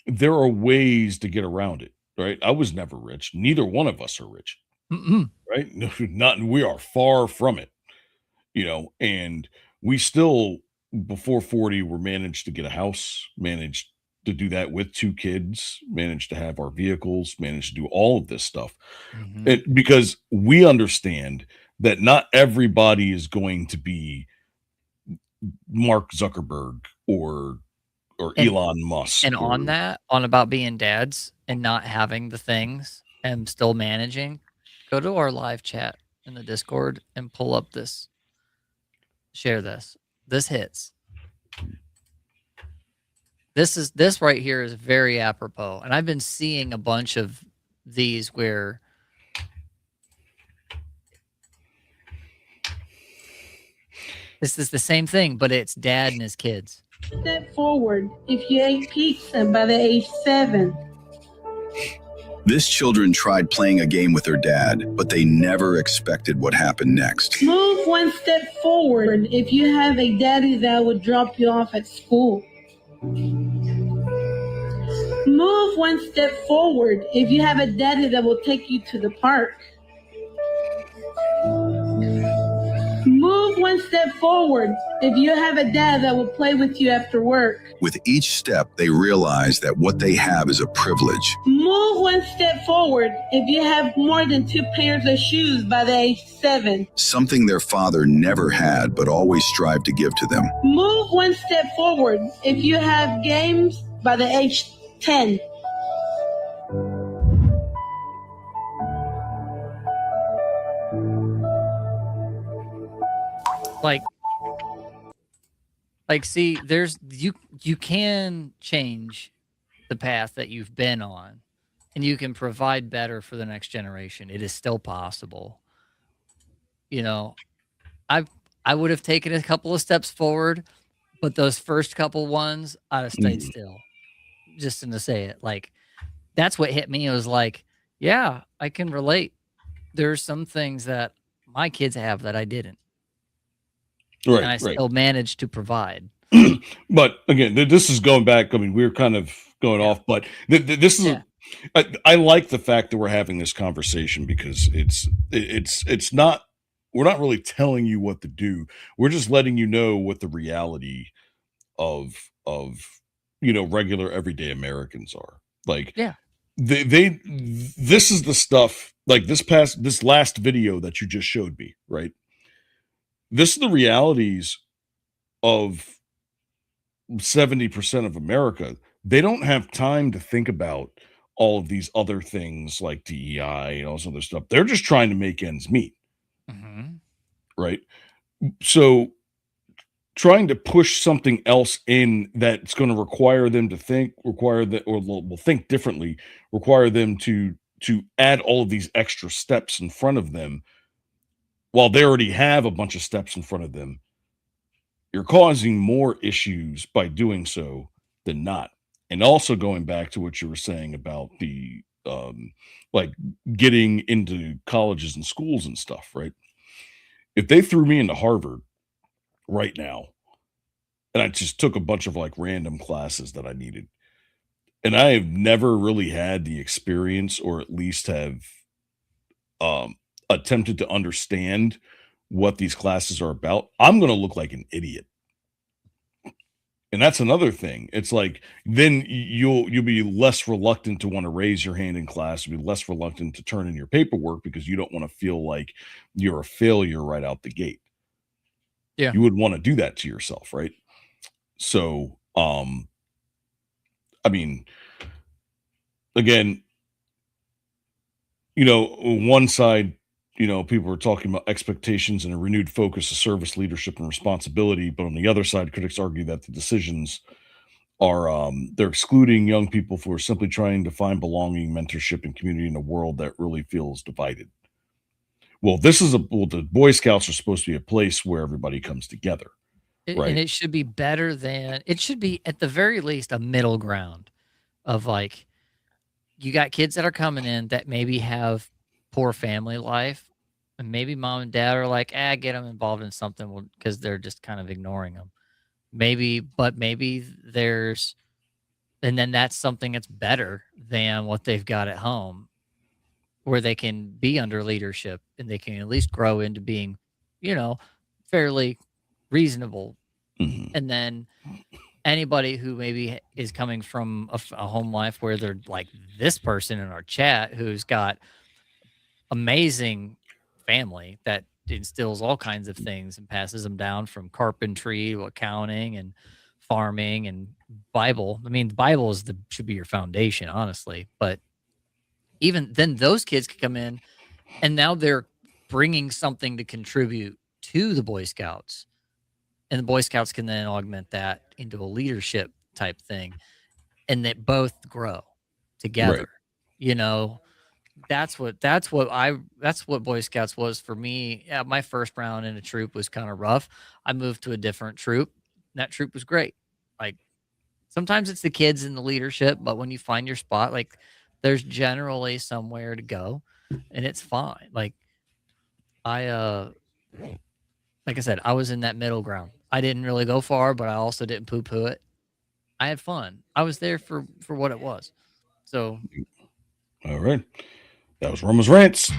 there are ways to get around it, right? I was never rich. Neither one of us are rich, right? No, not we are far from it, and we still before 40 were managed to get a house, managed to do that with 2 kids, managed to have our vehicles, managed to do all of this stuff. Because we understand that not everybody is going to be Mark Zuckerberg or And- Elon Musk. And on or- that, on about being dads and not having the things and still managing, go to our live chat in the Discord and pull up this. Share this. This hits. This right here is very apropos, and I've been seeing a bunch of these where this is the same thing, but it's dad and his kids. Step forward if you ate pizza by the age 7. This children tried playing a game with their dad, but they never expected what happened next. Move one step forward if you have a daddy that would drop you off at school. Move one step forward if you have a daddy that will take you to the park. Move one step forward if you have a dad that will play with you after work. With each step, they realize that what they have is a privilege. Move one step forward if you have more than 2 pairs of shoes by the age 7. Something their father never had but always strived to give to them. Move one step forward if you have games by the age 10. Like see, there's you can change the path that you've been on, and you can provide better for the next generation. It is still possible. You know, I would have taken a couple of steps forward, but those first couple ones, I'd have stayed still. Just to say it, like that's what hit me. It was like, yeah, I can relate. There's some things that my kids have that I didn't. Right, and I still managed to provide. But again, this is going back. I mean, we're kind of going off, but this is. I like the fact that we're having this conversation because it's not. We're not really telling you what to do. We're just letting you know what the reality of regular everyday Americans are. Like, they this is the stuff. Like this last video that you just showed me, right? This is the realities of 70% of America. They don't have time to think about all of these other things like DEI and all this other stuff. They're just trying to make ends meet. Right? So trying to push something else in that's going to require them to think, will think differently, require them to add all of these extra steps in front of them while they already have a bunch of steps in front of them. You're causing more issues by doing so than not. And also going back to what you were saying about the like getting into colleges and schools and stuff, right? If they threw me into Harvard right now, and I just took a bunch of like random classes that I needed, and I have never really had the experience, or at least have attempted to understand what these classes are about, I'm going to look like an idiot. And that's another thing. It's like, then you'll be less reluctant to want to raise your hand in class, you'll be less reluctant to turn in your paperwork because you don't want to feel like you're a failure right out the gate. Yeah. You would want to do that to yourself, right? So, I mean, again, one side, people are talking about expectations and a renewed focus of service, leadership, and responsibility. But on the other side, critics argue that the decisions are, they're excluding young people who are simply trying to find belonging, mentorship, and community in a world that really feels divided. Well, the Boy Scouts are supposed to be a place where everybody comes together. Right. And it should be better than, it should be at the very least a middle ground of like, you got kids that are coming in that maybe have poor family life, and maybe mom and dad are like, get them involved in something because they're just kind of ignoring them. Maybe there's, and then that's something that's better than what they've got at home, where they can be under leadership and they can at least grow into being, fairly reasonable. And then anybody who maybe is coming from a home life where they're like this person in our chat who's got amazing family that instills all kinds of things and passes them down from carpentry to accounting and farming and Bible. I mean, the Bible should be your foundation, honestly. But even then, those kids could come in and now they're bringing something to contribute to the Boy Scouts. And the Boy Scouts can then augment that into a leadership type thing, and that both grow together. You know, that's what Boy Scouts was for me. Yeah, my first round in a troop was kind of rough. I moved to a different troop. And that troop was great. Like sometimes it's the kids and the leadership, but when you find your spot, like there's generally somewhere to go, and it's fine. Like I said, I was in that middle ground. I didn't really go far, but I also didn't poo-poo it. I had fun. I was there for what it was. So All right. That was Roma's Rants.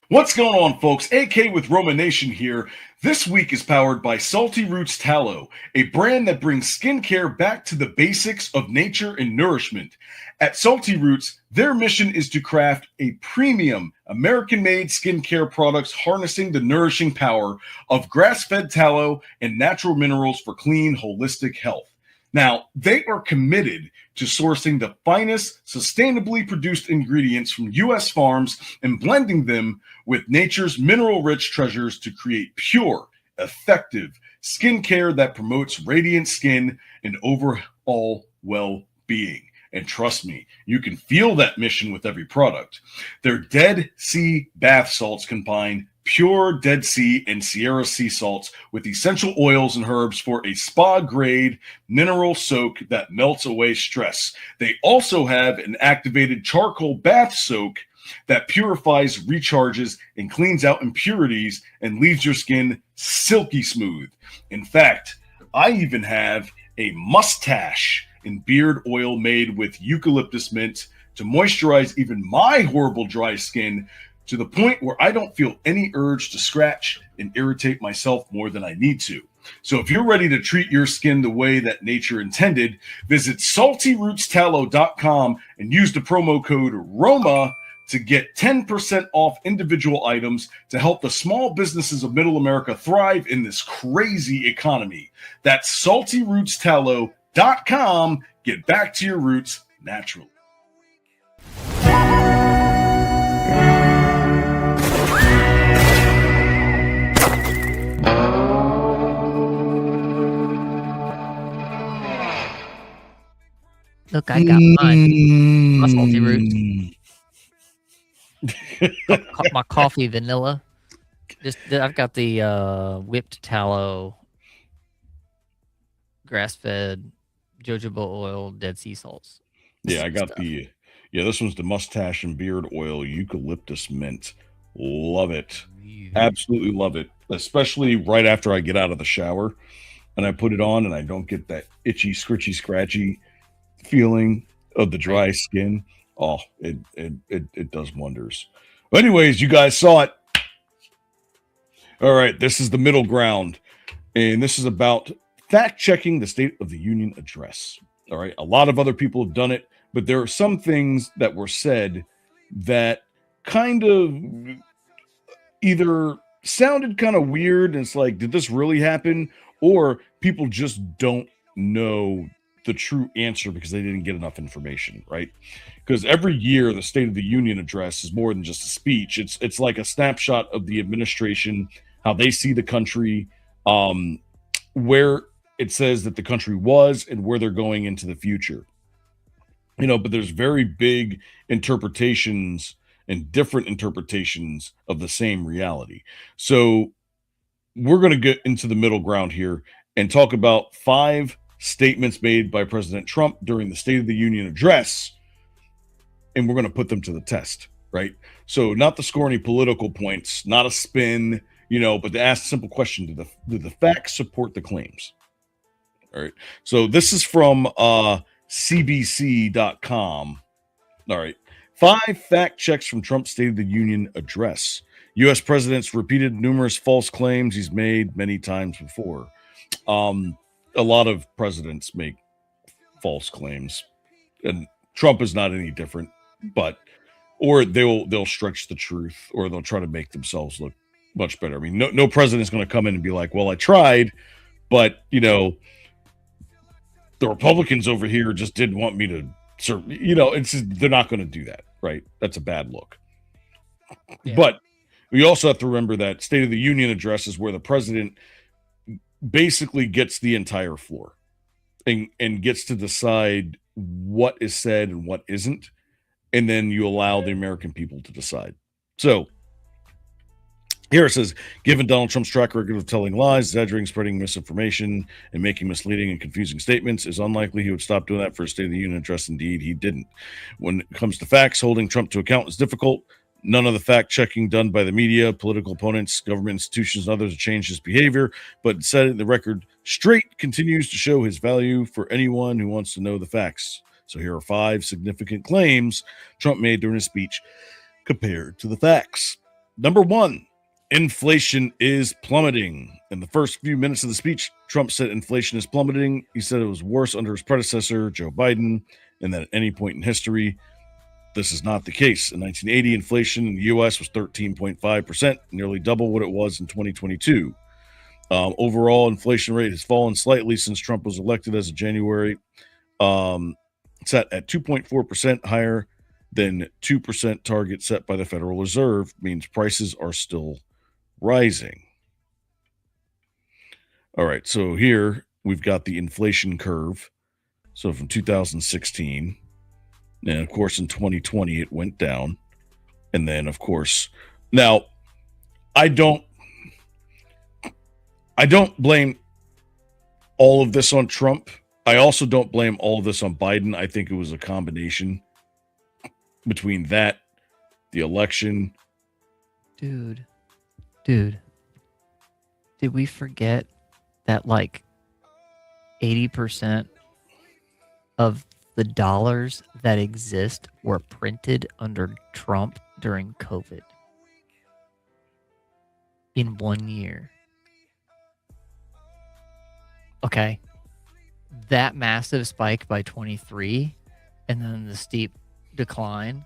What's going on, folks? AK with Roma Nation here. This week is powered by Salty Roots Tallow, a brand that brings skincare back to the basics of nature and nourishment. At Salty Roots, their mission is to craft a premium American-made skincare products harnessing the nourishing power of grass-fed tallow and natural minerals for clean, holistic health. Now, they are committed to sourcing the finest, sustainably produced ingredients from U.S. farms and blending them with nature's mineral-rich treasures to create pure, effective skincare that promotes radiant skin and overall well-being. And trust me, you can feel that mission with every product. Their Dead Sea bath salts combine pure Dead Sea and Sierra sea salts with essential oils and herbs for a spa-grade mineral soak that melts away stress. They also have an activated charcoal bath soak that purifies, recharges, and cleans out impurities and leaves your skin silky smooth. In fact, I even have a mustache and beard oil made with eucalyptus mint to moisturize even my horrible dry skin to the point where I don't feel any urge to scratch and irritate myself more than I need to. So if you're ready to treat your skin the way that nature intended, visit saltyrootstallow.com and use the promo code ROMA to get 10% off individual items to help the small businesses of Middle America thrive in this crazy economy. That's saltyrootstallow.com. Get back to your roots naturally. look, I got mine. My Salty Roots. My coffee vanilla. I've got the whipped tallow, grass-fed jojoba oil, Dead Sea salts. Yeah, I got this one's the mustache and beard oil eucalyptus mint. Love it. Absolutely love it. Especially right after I get out of the shower and I put it on and I don't get that itchy, scritchy, scratchy feeling of the dry skin. Oh, it does wonders. But anyways, you guys saw it. All right, this is the middle ground. And this is about fact-checking the State of the Union address. All right, a lot of other people have done it, but there are some things that were said that kind of either sounded kind of weird, and it's like, did this really happen? Or people just don't know the true answer because they didn't get enough information, right? Because every year the State of the Union address is more than just a speech. It's like a snapshot of the administration, how they see the country, where it says that the country was and where they're going into the future. You know, but there's very big interpretations and different interpretations of the same reality. So we're going to get into the middle ground here and talk about 5 statements made by President Trump during the State of the Union address, and we're going to put them to the test, right? So not to score any political points, not a spin, but to ask a simple question: do the facts support the claims? All right. So this is from CBC.com. All right. 5 fact checks from Trump's State of the Union address. U.S. president's repeated numerous false claims he's made many times before. A lot of presidents make false claims, and Trump is not any different. Or they'll stretch the truth, or they'll try to make themselves look much better. I mean, no president's going to come in and be like, "Well, I tried, but the Republicans over here just didn't want me to So, you know, it's just, they're not going to do that, right? That's a bad look. Yeah. But we also have to remember that State of the Union address is where the president basically gets the entire floor and gets to decide what is said and what isn't. And then you allow the American people to decide. So here it says, given Donald Trump's track record of telling lies, exaggerating, spreading misinformation, and making misleading and confusing statements, it's unlikely he would stop doing that for a State of the Union address. Indeed, he didn't. When it comes to facts, holding Trump to account is difficult. None of the fact-checking done by the media, political opponents, government institutions, and others have changed his behavior, but setting the record straight continues to show his value for anyone who wants to know the facts. So here are 5 significant claims Trump made during his speech compared to the facts. Number 1. Inflation is plummeting. In the first few minutes of the speech, Trump said inflation is plummeting. He said it was worse under his predecessor, Joe Biden, and that at any point in history, this is not the case. In 1980, inflation in the U.S. was 13.5%, nearly double what it was in 2022. Overall, inflation rate has fallen slightly since Trump was elected as of January. Set at 2.4%, higher than 2% target set by the Federal Reserve, means prices are still rising. All right, so here we've got the inflation curve. So from 2016, and of course in 2020 it went down, and then of course now I don't blame all of this on Trump. I also don't blame all of this on Biden. I think it was a combination between that, the election. Dude, did we forget that like 80% of the dollars that exist were printed under Trump during COVID in 1 year? Okay. That massive spike by 23 and then the steep decline,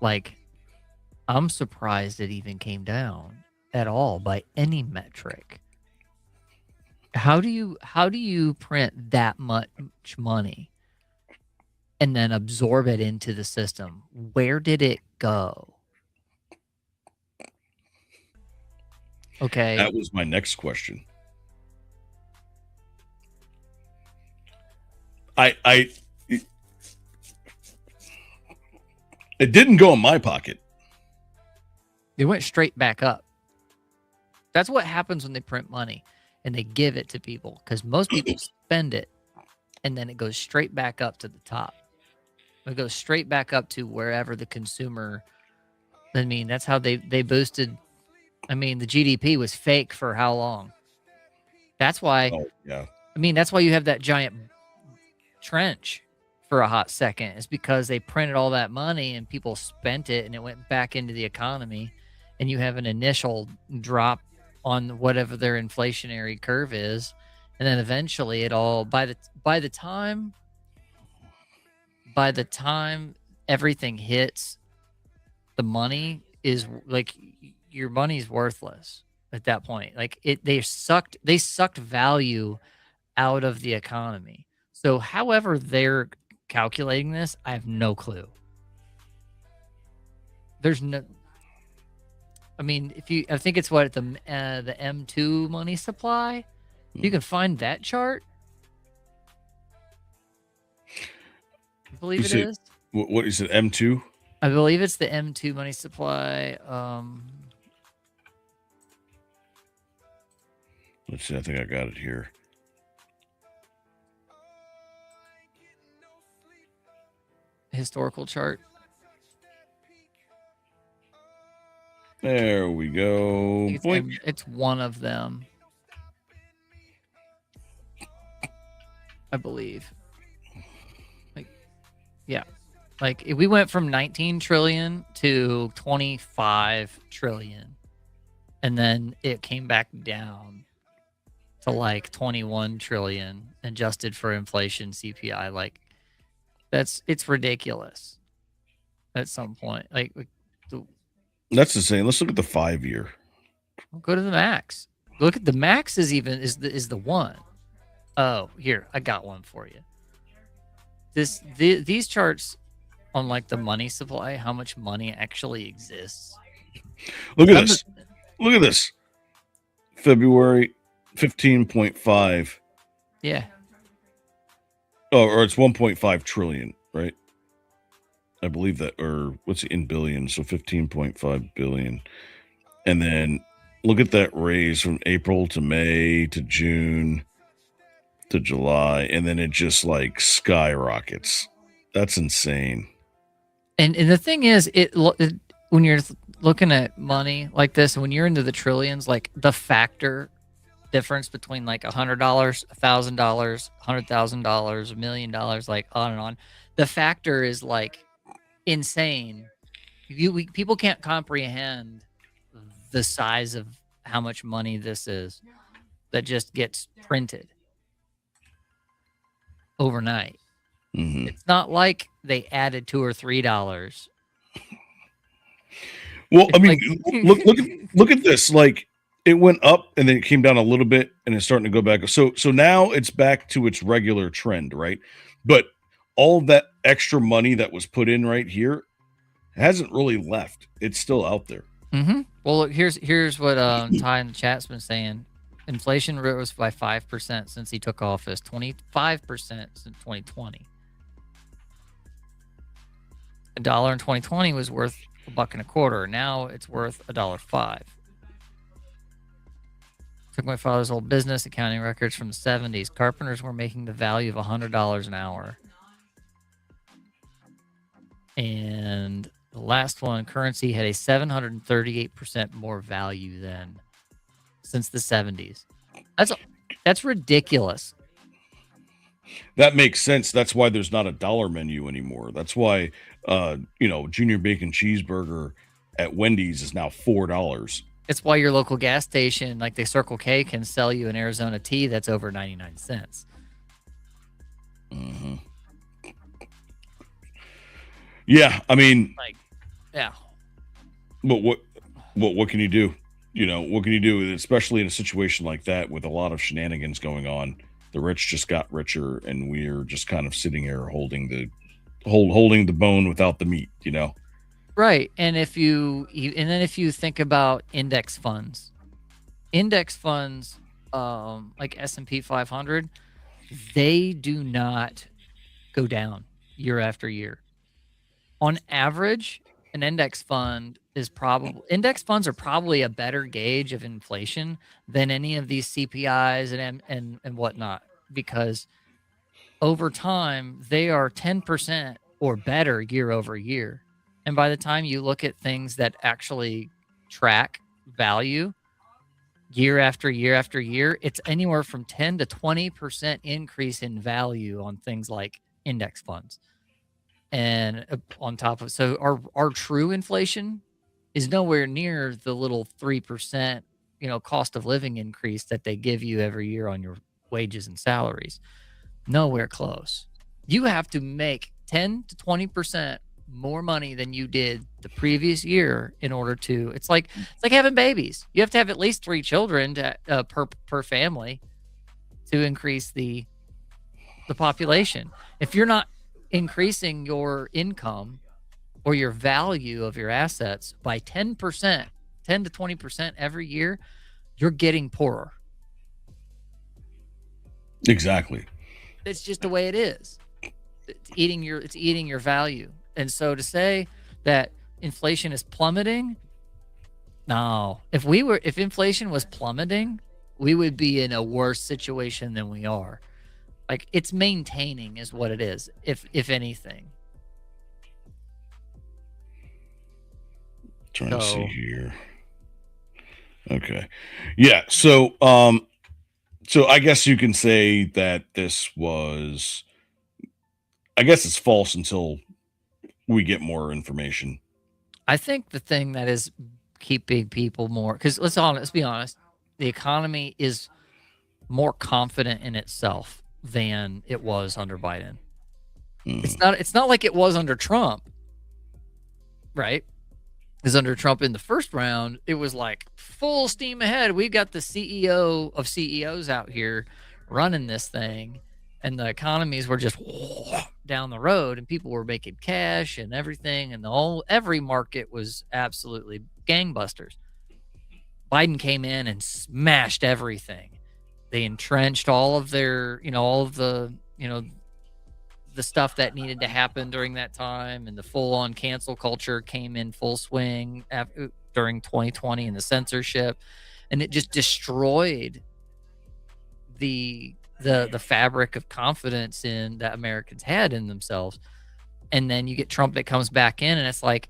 like, I'm surprised it even came down at all by any metric. How do you print that much money and then absorb it into the system? Where did it go? Okay. That was my next question. It didn't go in my pocket. They went straight back up. That's what happens when they print money and they give it to people, because most people spend it and then it goes straight back up to the top. It goes straight back up to wherever the consumer. I mean, that's how they boosted. I mean, the GDP was fake for how long? That's why. Oh, yeah. I mean, that's why you have that giant trench for a hot second. It's because they printed all that money and people spent it and it went back into the economy, and you have an initial drop on whatever their inflationary curve is, and then eventually it all by the time everything hits, the money is like, your money's worthless at that point. Like they sucked value out of the economy. So however they're calculating this, I have no clue. There's no, I mean, I think it's what, the M2 money supply. You can find that chart. I believe it is. What is it? M2? I believe it's the M2 money supply. Let's see. I think I got it here. Historical chart. There we go. It's one of them, I believe. Like, yeah. Like, we went from 19 trillion to 25 trillion. And then it came back down to like 21 trillion adjusted for inflation, CPI. Like, it's ridiculous at some point. Like, that's insane. Let's look at the 5-year. Go to the max. Look at the max is the one. Oh, here, I got one for you. these charts on like the money supply, how much money actually exists. Look at this. Look at this. February 15.5. Yeah. Oh, or it's 1.5 trillion, right? I believe that, or what's it in billions? So 15.5 billion. And then look at that raise from April to May to June to July, and then it just like skyrockets. That's insane. And the thing is, when you're looking at money like this, when you're into the trillions, like the factor difference between like $100, $1,000, $100,000, $1 million, like on and on, the factor is like insane. People can't comprehend the size of how much money this is that just gets printed overnight. Mm-hmm. It's not like they added $2 or $3. Well, I It's mean, like- look at this. Like it went up and then it came down a little bit and it's starting to go back. So now it's back to its regular trend, right? But all that extra money that was put in right here hasn't really left. It's still out there. Mm-hmm. Well, look, here's what Ty in the chat's been saying. Inflation rose by 5% since he took office, 25% since 2020. $1 in 2020 was worth $1.25. Now it's worth $1.05. Took my father's old business accounting records from the 70s. Carpenters were making the value of $100 an hour. And the last one, currency had a 738% more value than since the 70s. That's ridiculous. That makes sense. That's why there's not a dollar menu anymore. That's why, junior bacon cheeseburger at Wendy's is now $4. It's why your local gas station, like the Circle K, can sell you an Arizona tea that's over 99 cents. Mm-hmm. Yeah, I mean, Like, yeah. But what can you do? What can you do, especially in a situation like that with a lot of shenanigans going on? The rich just got richer, and we're just kind of sitting here holding the bone without the meat. Right. And if you think about index funds, like S&P 500, they do not go down year after year. On average, an index funds are probably a better gauge of inflation than any of these CPIs and whatnot, because over time they are 10% or better year over year. And by the time you look at things that actually track value year after year after year, it's anywhere from 10 to 20% increase in value on things like index funds. And on top of, so our true inflation is nowhere near the little 3%, cost of living increase that they give you every year on your wages and salaries. Nowhere close. You have to make 10 to 20% more money than you did the previous year in order to. It's like having babies. You have to have at least 3 children per family to increase the population. If you're not increasing your income or your value of your assets by 10%, 10 to 20% every year, you're getting poorer. Exactly. It's just the way it is. It's eating your value. And so to say that inflation is plummeting, no. If inflation was plummeting, we would be in a worse situation than we are. Like, it's maintaining is what it is, if anything. Trying to see here. Okay. Yeah. So I guess you can say that this was, I guess it's false until we get more information. I think the thing that is keeping people more, because let's be honest, the economy is more confident in itself than it was under Biden. It's not like it was under Trump, right? Because under Trump in the first round, it was like full steam ahead. We got the CEO of CEOs out here running this thing, and the economies were just down the road, and people were making cash and everything, and every market was absolutely gangbusters. Biden came in and smashed everything. They entrenched all of their, all of the, the stuff that needed to happen during that time, and the full-on cancel culture came in full swing during 2020, and the censorship, and it just destroyed the fabric of confidence in that Americans had in themselves. And then you get Trump that comes back in, and it's like,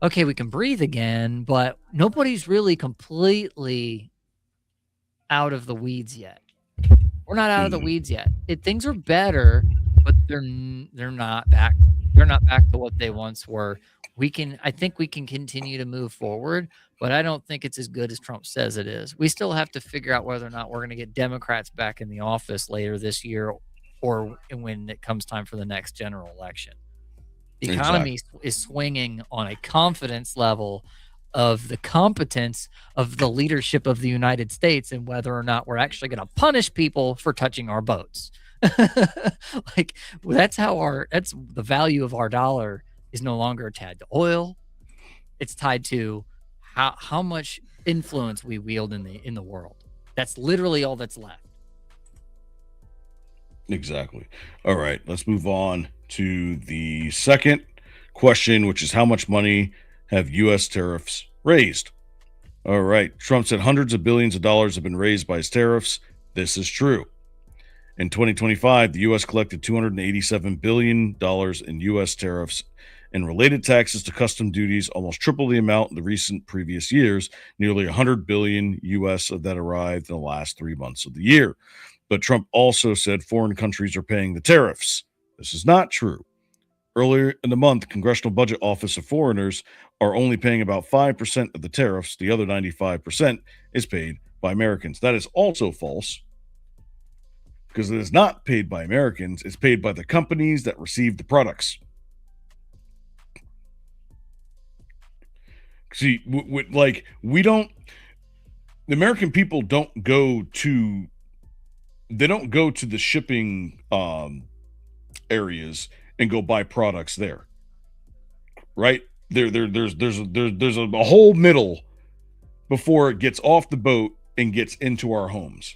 okay, we can breathe again, but nobody's really completely out of the weeds yet. We're not out of the weeds yet. Things are better, but they're not back. They're not back to what they once were. I think we can continue to move forward, but I don't think it's as good as Trump says it is. We still have to figure out whether or not we're going to get Democrats back in the office later this year, or when it comes time for the next general election. The economy is swinging on a confidence level of the competence of the leadership of the United States, and whether or not we're actually going to punish people for touching our boats. Like, that's the value of our dollar is no longer tied to oil. It's tied to how much influence we wield in the world. That's literally all that's left. Exactly. All right, let's move on to the second question, which is how much money have U.S. tariffs raised? All right, Trump said hundreds of billions of dollars have been raised by his tariffs. This is true. In 2025, the U.S. collected $287 billion in U.S. tariffs and related taxes to custom duties, almost triple the amount in the recent previous years. Nearly $100 billion U.S. of that arrived in the last 3 months of the year. But Trump also said foreign countries are paying the tariffs. This is not true. Earlier in the month, Congressional Budget Office of Foreigners are only paying about 5% of the tariffs. The other 95% is paid by Americans. That is also false, because it is not paid by Americans. It's paid by the companies that receive the products. See, the American people don't go to the shipping areas and go buy products there, right? There's a whole middle before it gets off the boat and gets into our homes.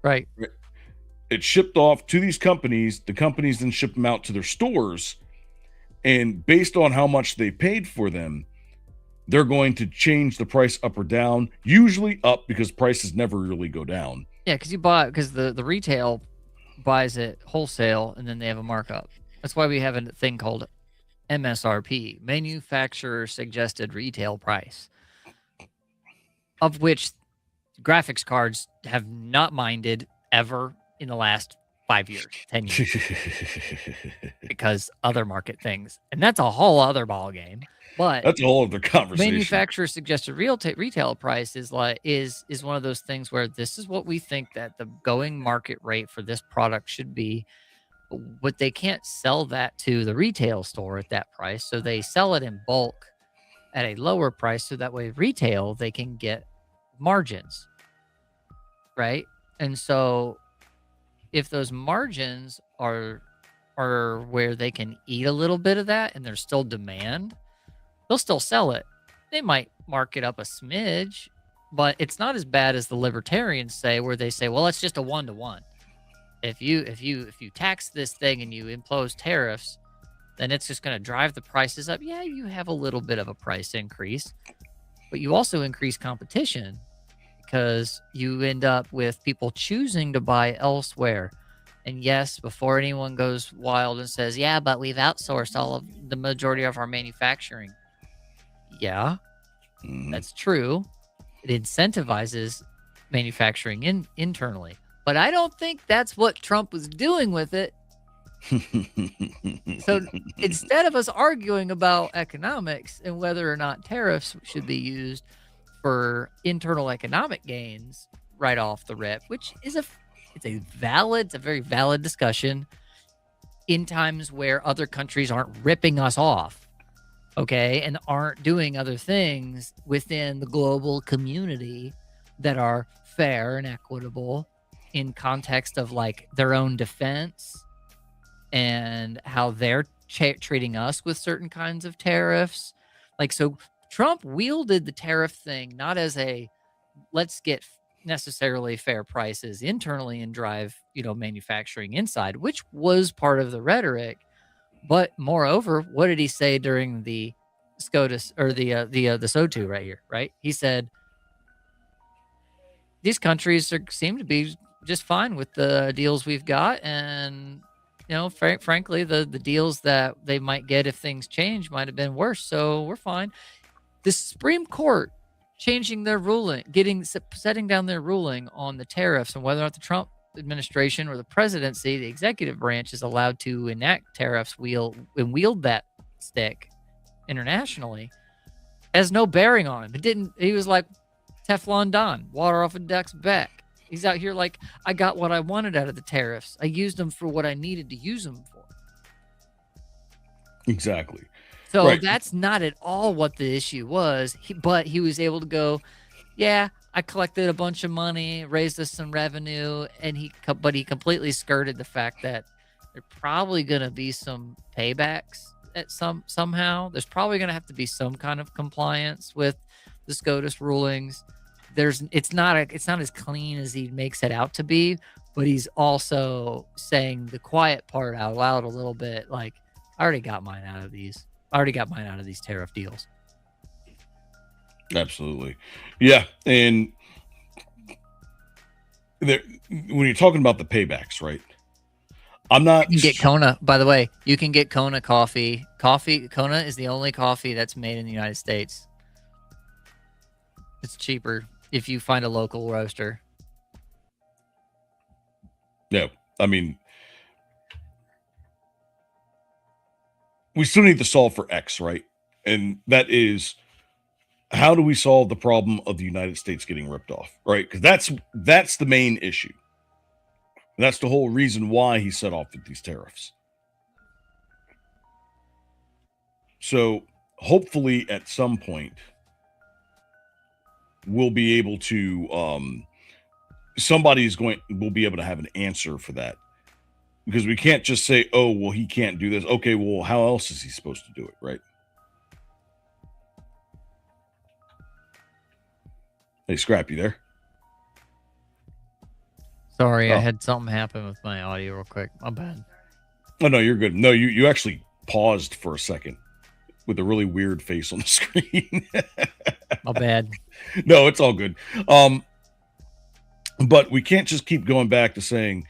Right. It's shipped off to these companies. The companies then ship them out to their stores, and based on how much they paid for them, they're going to change the price up or down, usually up, because prices never really go down. Yeah, because the retail buys it wholesale, and then they have a markup. That's why we have a thing called MSRP, manufacturer suggested retail price, of which graphics cards have not minded ever in the last 5 years, 10 years, because other market things, and that's a whole other ball game. But that's a whole other conversation. Manufacturer suggested retail price is one of those things where this is what we think that the going market rate for this product should be, but they can't sell that to the retail store at that price, so they sell it in bulk at a lower price, so that way retail they can get margins, right? And so if those margins are where they can eat a little bit of that and there's still demand, they'll still sell it. They might mark it up a smidge, but it's not as bad as the libertarians say, where they say, well, it's just a 1-to-1. If you tax this thing and you impose tariffs, then it's just going to drive the prices up. Yeah, you have a little bit of a price increase, but you also increase competition, because you end up with people choosing to buy elsewhere. And yes, before anyone goes wild and says, yeah, but we've outsourced all of the majority of our manufacturing. Yeah, that's true. It incentivizes manufacturing internally. But I don't think that's what Trump was doing with it. So instead of us arguing about economics and whether or not tariffs should be used for internal economic gains right off the rip, which is a very valid discussion in times where other countries aren't ripping us off, okay, and aren't doing other things within the global community that are fair and equitable in context of like their own defense and how they're treating us with certain kinds of tariffs. Like, so Trump wielded the tariff thing not as a let's get necessarily fair prices internally and drive, manufacturing inside, which was part of the rhetoric. But moreover, what did he say during the SCOTUS or the SOTU right here, right? He said, these countries seem to be just fine with the deals we've got. And, frankly, the deals that they might get if things change might have been worse. So we're fine. The Supreme Court changing their ruling, setting down their ruling on the tariffs and whether or not the Trump administration or the presidency, the executive branch, is allowed to enact tariffs, wield that stick internationally, has no bearing on him. He was like Teflon Don, water off a duck's back. He's out here like, I got what I wanted out of the tariffs. I used them for what I needed to use them for. Exactly. So Right. that's not at all what the issue was. But he was able to go, yeah, I collected a bunch of money, raised us some revenue, and he completely skirted the fact that there's probably going to be some paybacks at somehow. There's probably going to have to be some kind of compliance with the SCOTUS rulings. It's not as clean as he makes it out to be, but he's also saying the quiet part out loud a little bit, like, I already got mine out of these. I already got mine out of these tariff deals. Absolutely. Yeah. And when you're talking about the paybacks, right? I'm not. You can get Kona, by the way. You can get Kona coffee. Kona is the only coffee that's made in the United States. It's cheaper if you find a local roaster. Yeah. I mean, we still need to solve for X, right? And that is, how do we solve the problem of the United States getting ripped off, right? Because that's the main issue. That's the whole reason why he set off with these tariffs. So hopefully at some point we'll be able to will be able to have an answer for that. Because we can't just say, oh, well, he can't do this. Okay, well, how else is he supposed to do it, right? Hey, Scrap, you there? Sorry, Oh. I had something happen with my audio real quick. My bad. Oh, no, you're good. No, you actually paused for a second with a really weird face on the screen. My bad. No, it's all good. But we can't just keep going back to saying,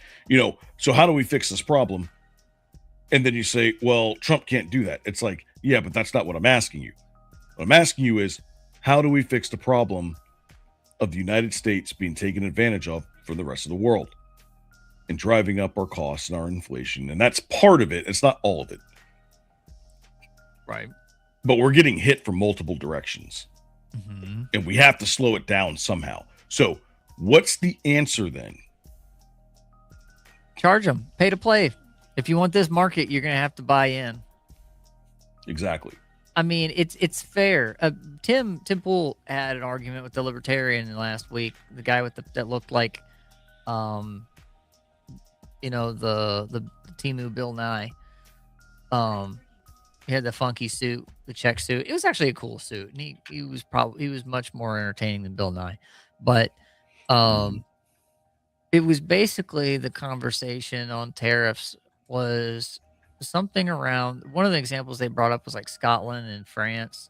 so how do we fix this problem? And then you say, well, Trump can't do that. It's like, yeah, but that's not what I'm asking you. What I'm asking you is, how do we fix the problem of the United States being taken advantage of for the rest of the world and driving up our costs and our inflation? And that's part of it. It's not all of it. Right. But we're getting hit from multiple directions. Mm-hmm. And we have to slow it down somehow. So what's the answer then? Charge them. Pay to play. If you want this market, you're going to have to buy in. Exactly. I mean, it's fair. Tim Pool had an argument with the Libertarian last week. The guy with that looked like, the Temu Bill Nye. He had the funky suit, the check suit. It was actually a cool suit, and he was much more entertaining than Bill Nye. But it was basically the conversation on tariffs was something around, one of the examples they brought up was like Scotland and France,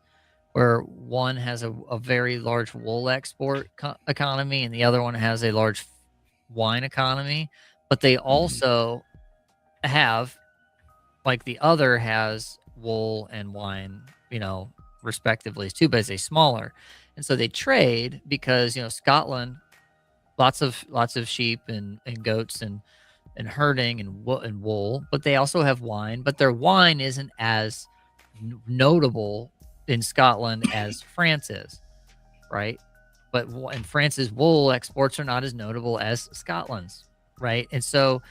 where one has a very large wool export economy and the other one has a large wine economy, but they also have, like, the other has wool and wine, respectively too, but it's a smaller. And so they trade because, Scotland, lots of sheep and goats and herding and wool, but they also have wine, but their wine isn't as notable in Scotland as France is, right? But in France's wool exports are not as notable as Scotland's, right? And so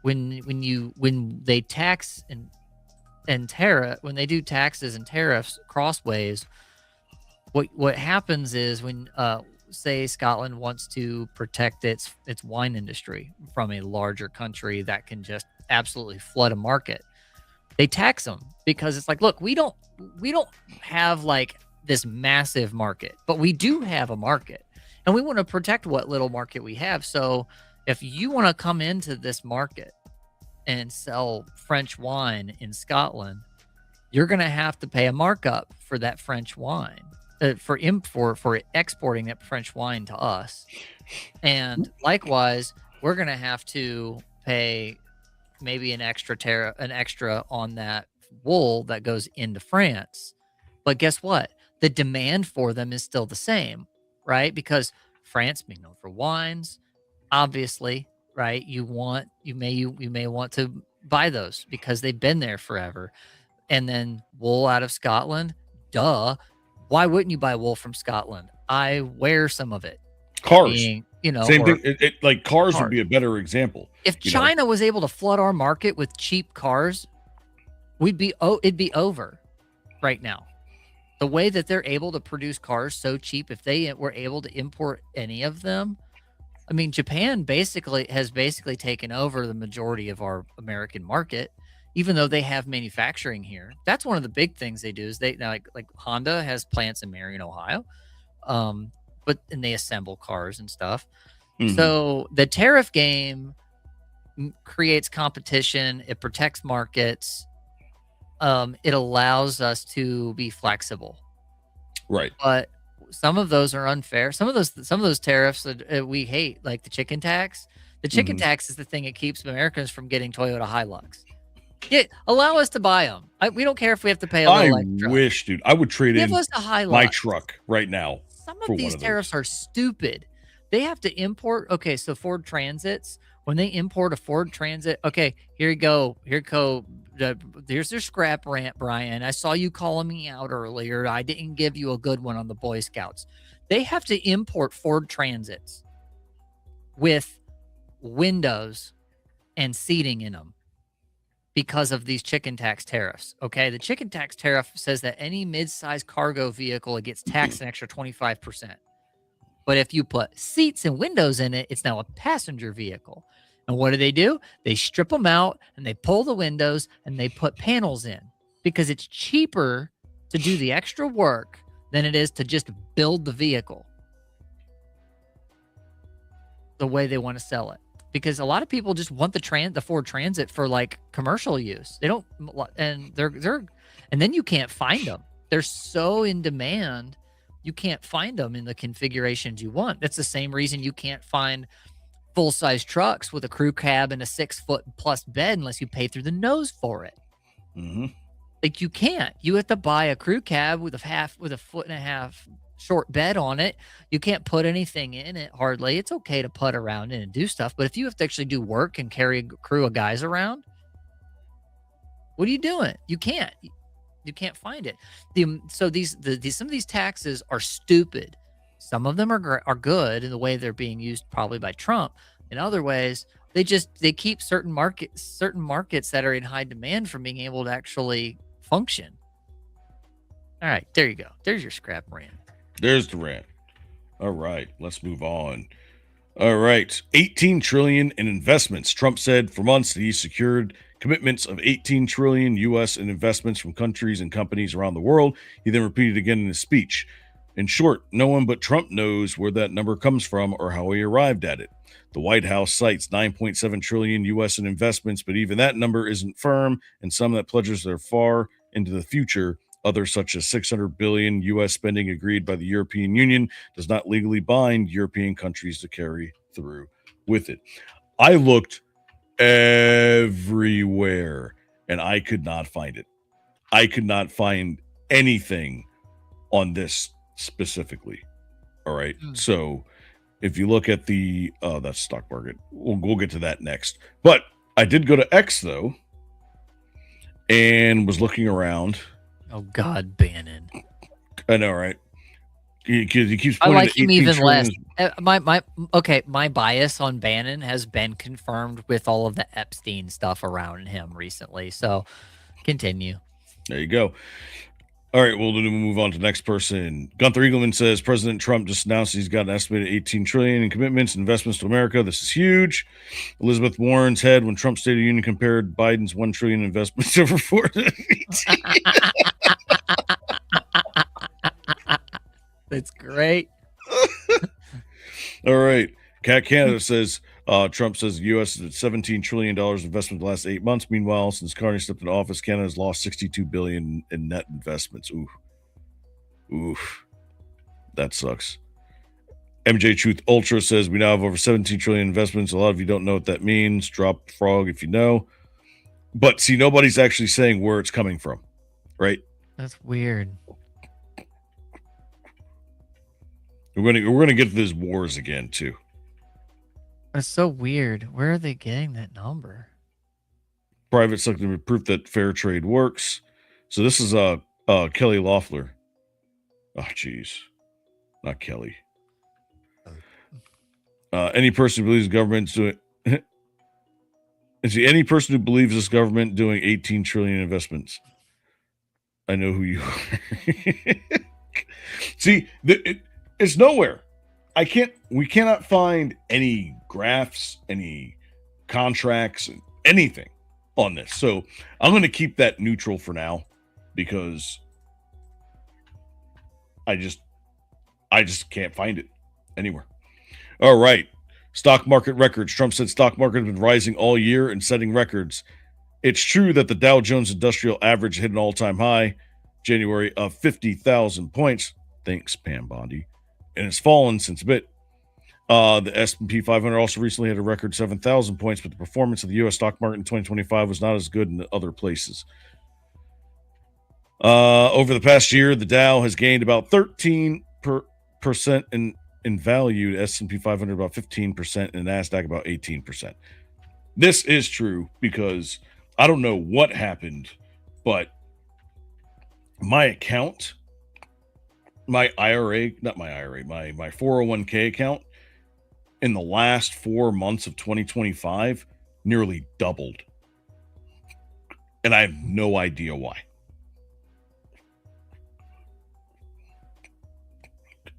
when they tax and tariff, when they do taxes and tariffs crossways, what happens is when say Scotland wants to protect its wine industry from a larger country that can just absolutely flood a market. They tax them because it's like, look, we don't have like this massive market, but we do have a market, and we want to protect what little market we have. So if you want to come into this market and sell French wine in Scotland, you're going to have to pay a markup for that French wine, for exporting that French wine to us. And likewise, we're going to have to pay maybe an extra on that wool that goes into France. But guess what? The demand for them is still the same, right? Because France being known for wines, obviously, right? You may want to buy those because they've been there forever. And then wool out of Scotland, duh. Why wouldn't you buy wool from Scotland? I wear some of it. Cars. Same thing. Like cars would be a better example. If China was able to flood our market with cheap cars, it'd be over right now. The way that they're able to produce cars so cheap, if they were able to import any of them, I mean, Japan has taken over the majority of our American market, even though they have manufacturing here. That's one of the big things they do is they like Honda has plants in Marion, Ohio, and they assemble cars and stuff. Mm-hmm. So the tariff game creates competition. It protects markets. It allows us to be flexible, right? But some of those are unfair. Some of those tariffs that we hate, like the chicken tax. The chicken tax is the thing that keeps Americans from getting Toyota Hilux. Allow us to buy them. We don't care if we have to pay a little extra. I wish, dude, I would trade in us a Hilux. My truck right now. Some of these tariffs are stupid. They have to import. Okay, so Ford Transits, when they import a Ford Transit, okay, here you go. There's your scrap rant, Brian. I saw you calling me out earlier. I didn't give you a good one on the Boy Scouts. They have to import Ford Transits with windows and seating in them because of these chicken tax tariffs. Okay, the chicken tax tariff says that any mid-sized cargo vehicle, it gets taxed an extra 25%. But if you put seats and windows in it, it's now a passenger vehicle. And what do? They strip them out and they pull the windows and they put panels in because it's cheaper to do the extra work than it is to just build the vehicle the way they want to sell it. Because a lot of people just want the Ford Transit for like commercial use. They don't, and and then you can't find them. They're so in demand, you can't find them in the configurations you want. That's the same reason you can't find full-size trucks with a crew cab and a 6-foot plus bed unless you pay through the nose for it. Mm-hmm. Like you can't. You have to buy a crew cab with a 1.5 foot short bed on it. You can't put anything in it hardly. It's okay to put around in and do stuff, but if you have to actually do work and carry a crew of guys around, what are you doing? You can't. You can't find it. Some of these taxes are stupid. Some of them are good in the way they're being used probably by Trump. In other ways, they keep certain markets that are in high demand from being able to actually function. All right, there you go. There's your scrap rant. There's the rant. All right, let's move on. All right, 18 trillion in investments. Trump said for months that he secured commitments of 18 trillion US in investments from countries and companies around the world. He then repeated again in his speech. In short, no one but Trump knows where that number comes from or how he arrived at it. The White House cites 9.7 trillion US in investments, but even that number isn't firm, and some that pledges are far into the future. Others, such as 600 billion US spending agreed by the European Union, does not legally bind European countries to carry through with it. I looked everywhere and I could not find it. I could not find anything on this specifically. All right. So if you look at that's stock market, we'll get to that next. But I did go to X though and was looking around. Oh God, Bannon. I know, right? He keeps I pointing like to him 18 even trillion. less. My bias on Bannon has been confirmed with all of the Epstein stuff around him recently. So continue. There you go. All right, we'll move on to the next person. Gunther Eagleman says President Trump just announced he's got an estimated $18 trillion in commitments and investments to America. This is huge. Elizabeth Warren's head when Trump's State of the Union compared Biden's $1 trillion investments over 4. That's great. All right. Cat Canada says Trump says the U.S. is at $17 trillion investment in the last 8 months. Meanwhile, since Carney stepped into office, Canada has lost $62 billion in net investments. Oof. That sucks. MJ Truth Ultra says we now have over 17 trillion investments. A lot of you don't know what that means. Drop the frog if you know. But see, nobody's actually saying where it's coming from, right? That's weird. We're gonna get to these wars again too. That's so weird. Where are they getting that number? Private sector proof that fair trade works. So this is Kelly Loeffler. Oh, geez, not Kelly. Any person who believes the government's doing. See, any person who believes this government doing 18 trillion investments. I know who you are. See, it's nowhere. We cannot find any graphs, any contracts, anything on this. So I'm going to keep that neutral for now because I just can't find it anywhere. All right. Stock market records. Trump said stock market has been rising all year and setting records. It's true that the Dow Jones Industrial Average hit an all-time high January of 50,000 points. Thanks, Pam Bondi. And it's fallen since a bit. The S&P 500 also recently had a record 7,000 points, but the performance of the U.S. stock market in 2025 was not as good in other places. Over the past year, the Dow has gained about 13% in value, the S&P 500 about 15%, and the NASDAQ about 18%. This is true because I don't know what happened, but my account, my 401k account in the last 4 months of 2025 nearly doubled. And I have no idea why.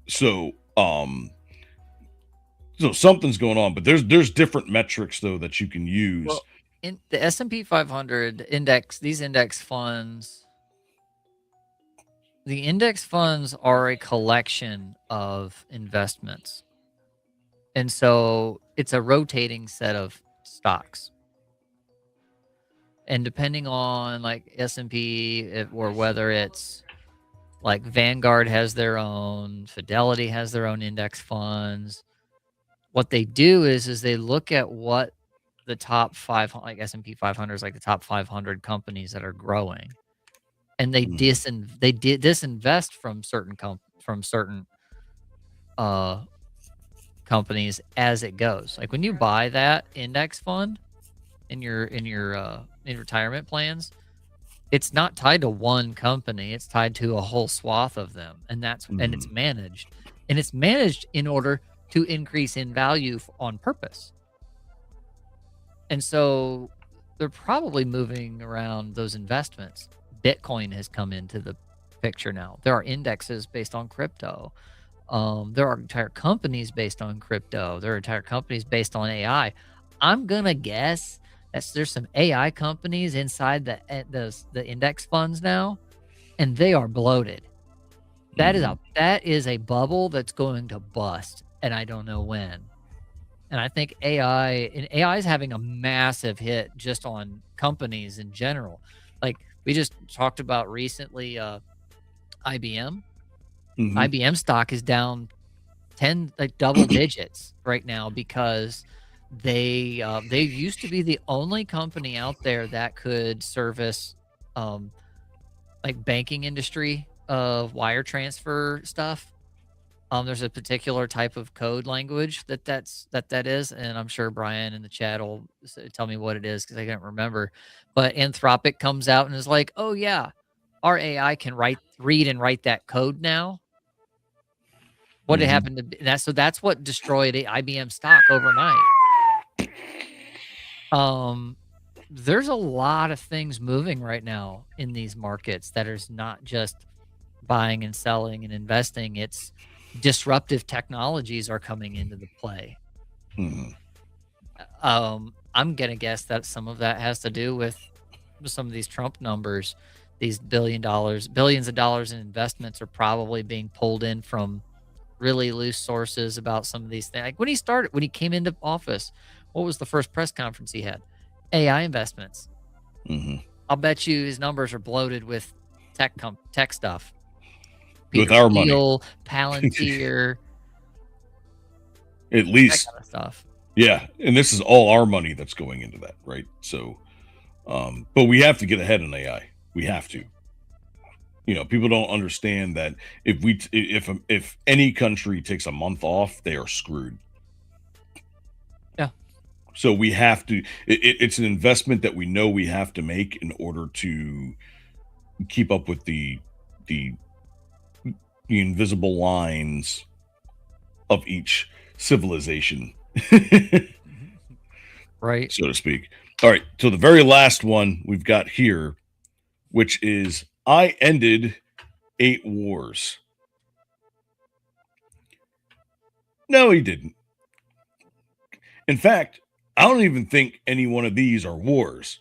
So something's going on, but there's different metrics though that you can use. Well, in the S&P 500 index, these index funds, the index funds are a collection of investments. And so it's a rotating set of stocks. And depending on like S&P or whether it's like Vanguard has their own, Fidelity has their own index funds. What they do is they look at what the top 5, like S&P 500 is like the top 500 companies that are growing, and they disinvest from certain companies as it goes. Like when you buy that index fund in your retirement plans, it's not tied to one company. It's tied to a whole swath of them. And and it's managed. And it's managed in order to increase in value on purpose. And so they're probably moving around those investments. Bitcoin has come into the picture now. There are indexes based on crypto. There are entire companies based on crypto. There are entire companies based on AI. I'm going to guess there's some AI companies inside the index funds now, and they are bloated. That is a bubble that's going to bust, and I don't know when. And I think AI is having a massive hit just on companies in general. Like we just talked about recently, IBM. IBM stock is down 10 double digits right now because they used to be the only company out there that could service like banking industry of wire transfer stuff. There's a particular type of code language that is, and I'm sure Brian in the chat will tell me what it is because I can't remember. But Anthropic comes out and is like, "Oh yeah, our AI can read and write that code now." What had happened to that? So that's what destroyed IBM stock overnight. There's a lot of things moving right now in these markets that is not just buying and selling and investing, it's disruptive technologies are coming into the play. Mhm. I'm gonna guess that some of that has to do with some of these Trump numbers. These billions of dollars in investments are probably being pulled in from really loose sources about some of these things. Like when he came into office, what was the first press conference he had? AI investments. Mhm. I'll bet you his numbers are bloated with tech stuff. With Peter our money. Thiel, Palantir, At that least, kind of stuff. yeah. And this is all our money that's going into that, right? So, but we have to get ahead in AI. We have to. You know, people don't understand that if any country takes a month off, they are screwed. Yeah. So we have to. It's an investment that we know we have to make in order to keep up with the invisible lines of each civilization, Right. so to speak. All right. So the very last one we've got here, which is I ended 8 wars. No, he didn't. In fact, I don't even think any one of these are wars.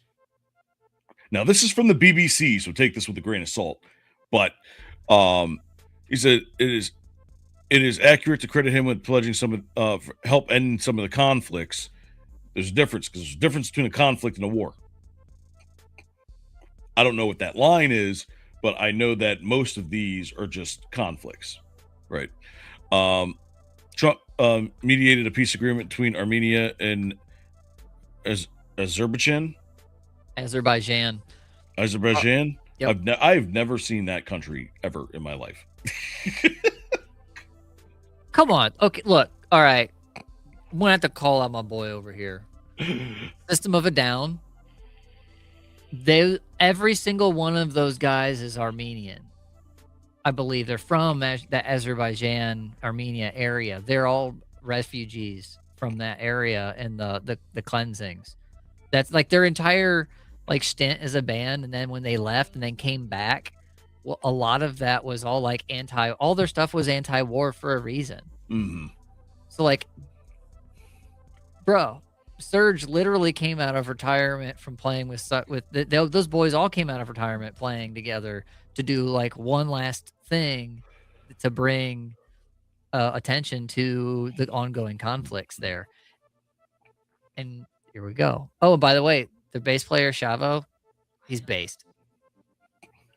Now, this is from the BBC, so take this with a grain of salt. But he said it is accurate to credit him with pledging some for help end some of the conflicts. There's a difference because there's a difference between a conflict and a war. I don't know what that line is, but I know that most of these are just conflicts, right? Trump mediated a peace agreement between Armenia and Azerbaijan. Azerbaijan. Yep. I've never seen that country ever in my life. Come on. Okay, look. All right. I'm gonna have to call out my boy over here. System of a Down. Every single one of those guys is Armenian. I believe they're from the Azerbaijan, Armenia area. They're all refugees from that area and the cleansings. That's like their entire like stint as a band, and then when they left and then came back, well, a lot of that was all like all their stuff was anti-war for a reason. Mm-hmm. So like, bro, Serge literally came out of retirement from playing with those boys all came out of retirement playing together to do like one last thing to bring attention to the ongoing conflicts there. And here we go. Oh, and by the way, the bass player Shavo, he's based.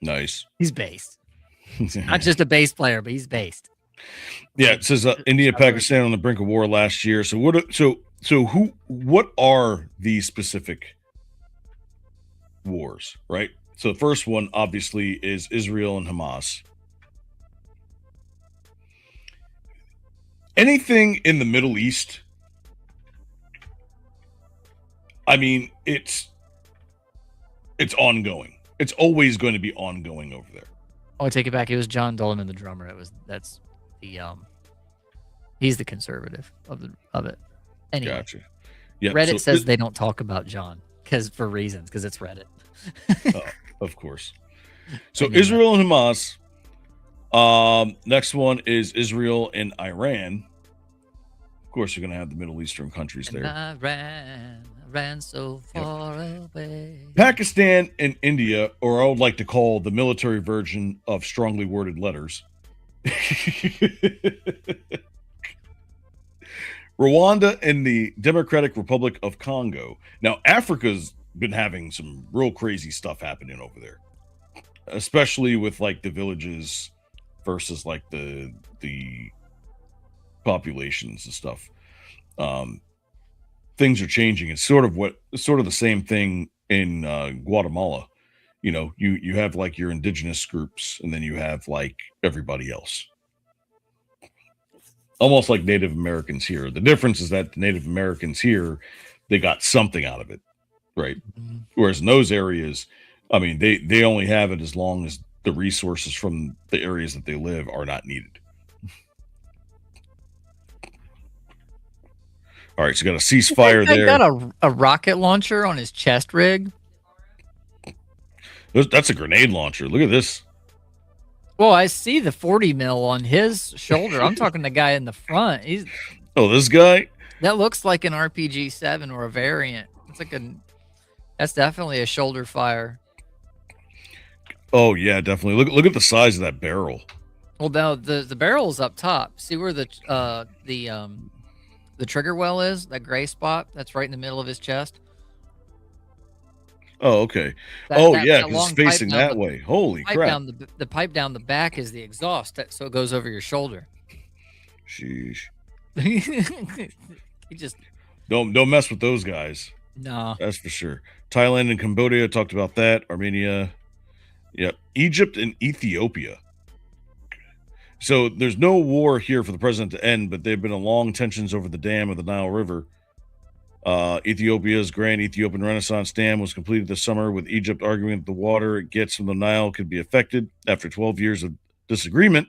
Nice. He's based. Not just a bass player, but he's based. Yeah, it says India, Pakistan on the brink of war last year. So what are these specific wars, right? So the first one obviously is Israel and Hamas. Anything in the Middle East, I mean, it's ongoing. It's always going to be ongoing over there. Oh, I take it back. It was John Dolman, the drummer. He's the conservative of it. Anyway, Gotcha. Yeah, Reddit says they don't talk about John because it's Reddit. Of course. So Israel and Hamas. Next one is Israel and Iran. Of course, you're going to have the Middle Eastern countries there. I ran so far away. Pakistan and India, or I would like to call the military version of strongly worded letters. Rwanda and the Democratic Republic of Congo. Now, Africa's been having some real crazy stuff happening over there, especially with like the villages versus like the populations and stuff. Things are changing. It's sort of the same thing in Guatemala. You know, you have like your indigenous groups, and then you have like everybody else. Almost like Native Americans here. The difference is that the Native Americans here, they got something out of it, right? Mm-hmm. Whereas in those areas, I mean, they only have it as long as the resources from the areas that they live are not needed. All right, so got a ceasefire there. Got a rocket launcher on his chest rig. That's a grenade launcher. Look at this. Well, I see the 40 mil on his shoulder. I'm talking the guy in the front. Oh, this guy? That looks like an RPG-7 or a variant. It's like that's definitely a shoulder fire. Oh yeah, definitely. Look at the size of that barrel. Well, now the barrel's up top. See where the trigger well is? That gray spot that's right in the middle of his chest. Oh, okay. That Yeah, because long it's pipe facing down that the- way. Holy Pipe crap. down the pipe down the back is the exhaust, so it goes over your shoulder. Sheesh. He just Don't mess with those guys. no. That's for sure. Thailand and Cambodia, talked about that. Armenia. Yep. Egypt and Ethiopia. So there's no war here for the president to end, but there have been a long tensions over the dam of the Nile River. Ethiopia's Grand Ethiopian Renaissance Dam was completed this summer, with Egypt arguing that the water it gets from the Nile could be affected. After 12 years of disagreement,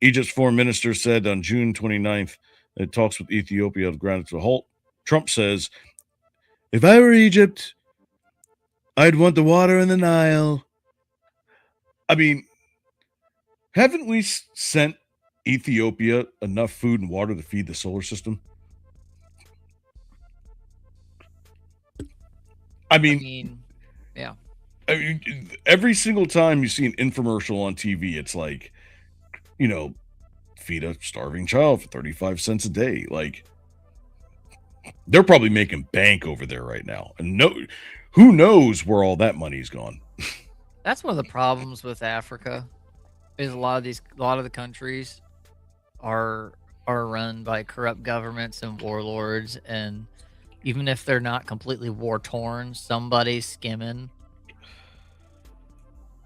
Egypt's foreign minister said on June 29th that talks with Ethiopia have grounded to a halt. Trump says, "If I were Egypt, I'd want the water in the Nile." I mean, haven't we sent Ethiopia enough food and water to feed the solar system? I mean, Yeah. every single time you see an infomercial on TV, it's like, feed a starving child for 35 cents a day. Like, they're probably making bank over there right now. And who knows where all that money's gone? That's one of the problems with Africa. Is a lot of the countries are run by corrupt governments and warlords, and even if they're not completely war torn, somebody's skimming.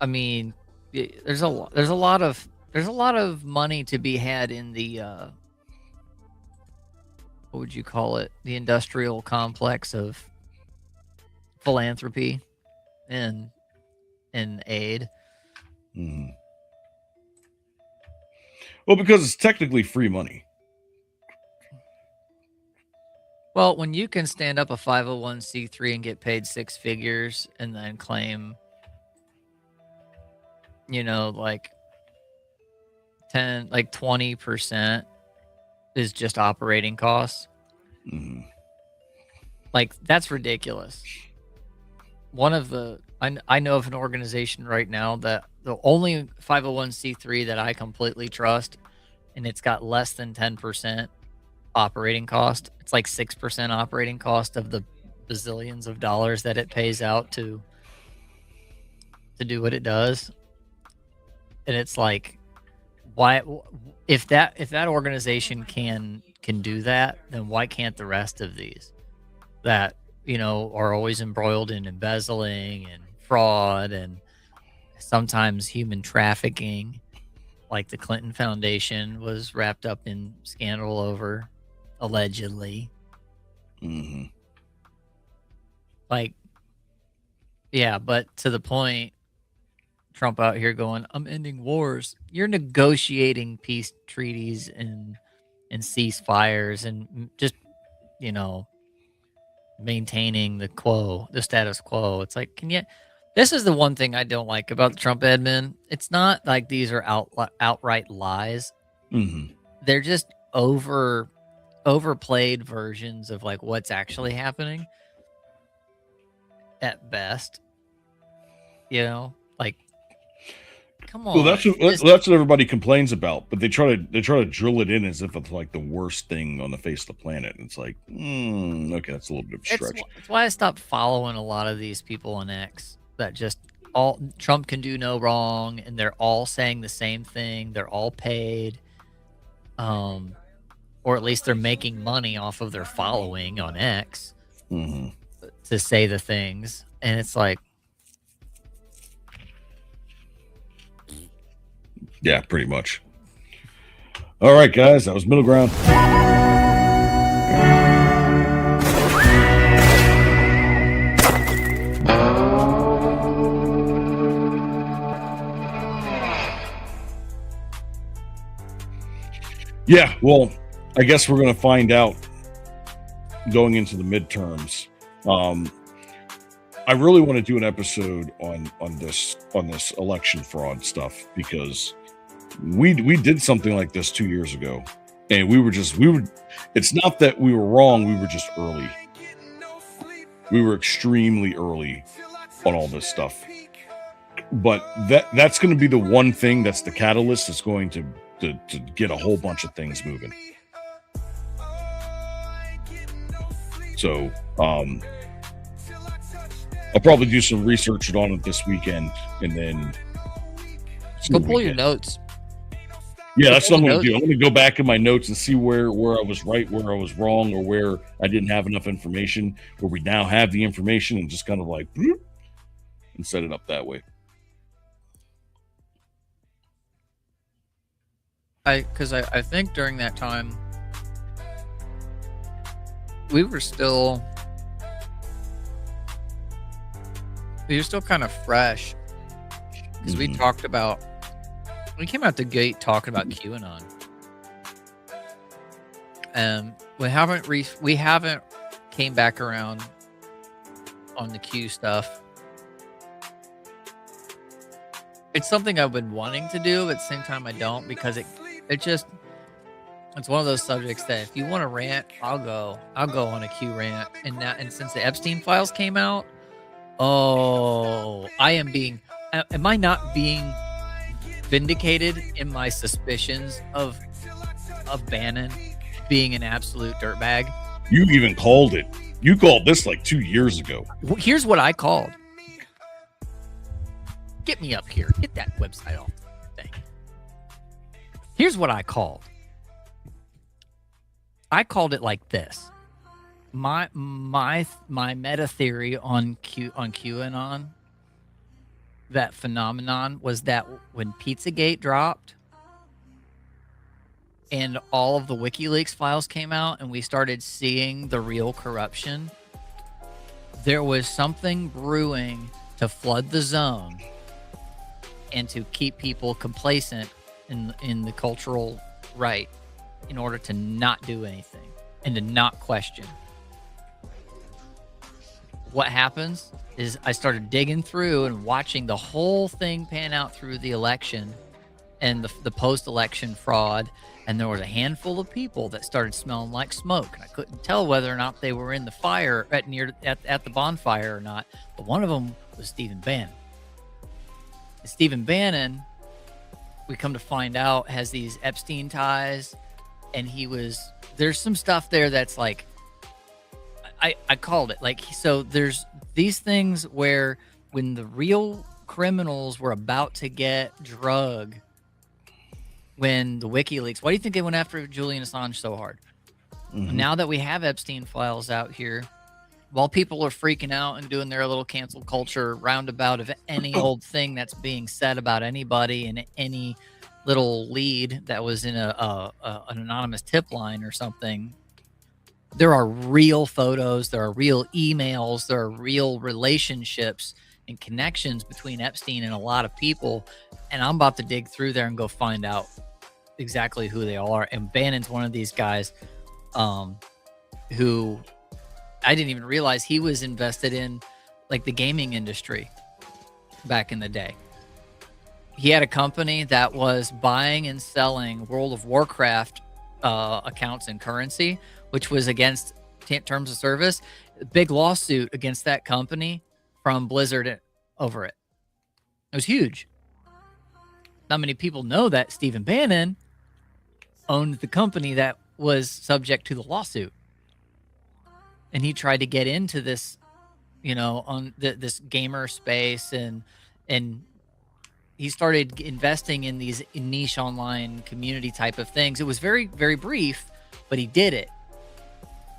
I mean, there's a lot of money to be had in the what would you call it? The industrial complex of philanthropy and aid. Mhm. Well, because it's technically free money. Well, when you can stand up a 501c3 and get paid six figures and then claim, like 20% is just operating costs. Mhm. Like, that's ridiculous. I know of an organization right now that the only 501c3 that I completely trust, and it's got less than 10% operating cost. It's like 6% operating cost of the bazillions of dollars that it pays out to do what it does. And it's like, why, if that organization can do that, then why can't the rest of these that are always embroiled in embezzling and fraud and sometimes human trafficking, like the Clinton Foundation was wrapped up in scandal over, allegedly. Mm-hmm. Like, yeah, but to the point, Trump out here going, "I'm ending wars." You're negotiating peace treaties and ceasefires and just, maintaining the status quo. It's like, this is the one thing I don't like about the Trump admin. It's not like these are outright lies. Mm-hmm. They're just overplayed versions of like what's actually happening at best. Like, come on. Well, that's what everybody complains about, but they try to drill it in as if it's like the worst thing on the face of the planet. And it's like, okay, that's a little bit of a stretch. That's why I stopped following a lot of these people on X that just Trump can do no wrong, and they're all saying the same thing. They're all paid, or at least they're making money off of their following on X to say the things. And it's like, yeah, pretty much. All right, guys, that was Middle Ground. Yeah, well, I guess we're going to find out going into the midterms. I really want to do an episode on this election fraud stuff, because we did something like this 2 years ago, and we were it's not that we were wrong, we were just early. We were extremely early on all this stuff. But that's going to be the one thing that's the catalyst that's going to get a whole bunch of things moving. So I'll probably do some research on it this weekend, and then Go pull your notes. Yeah, that's what I'm going to do. I'm going to go back in my notes and see where I was right, where I was wrong, or where I didn't have enough information, where we now have the information, and just kind of like and set it up that way. Because I think during that time we were still kind of fresh, because we came out the gate talking about QAnon, and we haven't came back around on the Q stuff. It's something I've been wanting to do, but at the same time I don't, because it's one of those subjects that if you want to rant, I'll go on a Q rant. And since the Epstein files came out, am I not being vindicated in my suspicions of Bannon being an absolute dirtbag? You even called it. You called this like 2 years ago. Here's what I called. Get me up here. Get that website off the thing. Here's what I called. I called it like this. My meta theory on QAnon, that phenomenon, was that when Pizzagate dropped and all of the WikiLeaks files came out and we started seeing the real corruption, there was something brewing to flood the zone and to keep people complacent in the cultural right, in order to not do anything and to not question. What happens is I started digging through and watching the whole thing pan out through the election and the post-election fraud, and there was a handful of people that started smelling like smoke, and I couldn't tell whether or not they were in the fire at the bonfire or not, but one of them was Stephen Bannon. And Stephen Bannon, we come to find out, has these Epstein ties, and there's some stuff there that's like, I called it, like, so there's these things where when the real criminals were about to get drug, when the WikiLeaks, why do you think they went after Julian Assange so hard? Mm-hmm. Now that we have Epstein files out here, while people are freaking out and doing their little cancel culture roundabout of any old thing that's being said about anybody and any little lead that was in an anonymous tip line or something, there are real photos, there are real emails, there are real relationships and connections between Epstein and a lot of people. And I'm about to dig through there and go find out exactly who they all are. And Bannon's one of these guys who I didn't even realize he was invested in, like, the gaming industry back in the day. He had a company that was buying and selling World of Warcraft accounts and currency, which was against terms of service. A big lawsuit against that company from Blizzard over it. It was huge. Not many people know that Stephen Bannon owned the company that was subject to the lawsuit. And he tried to get into this, on this gamer space, and he started investing in these niche online community type of things. It was very, very brief, but he did it.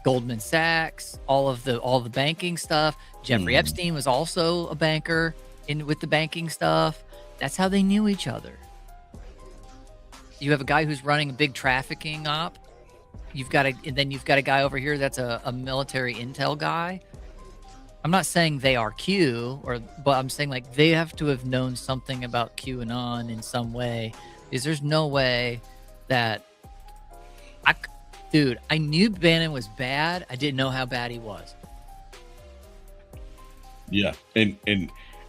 Goldman Sachs, all the banking stuff. Jeffrey Epstein was also a banker with the banking stuff. That's how they knew each other. You have a guy who's running a big trafficking op. You've got a guy over here that's a military intel guy. I'm not saying they are Q, but I'm saying, like, they have to have known something about QAnon in some way, because there's no way that I knew Bannon was bad. I didn't know how bad he was. Yeah, and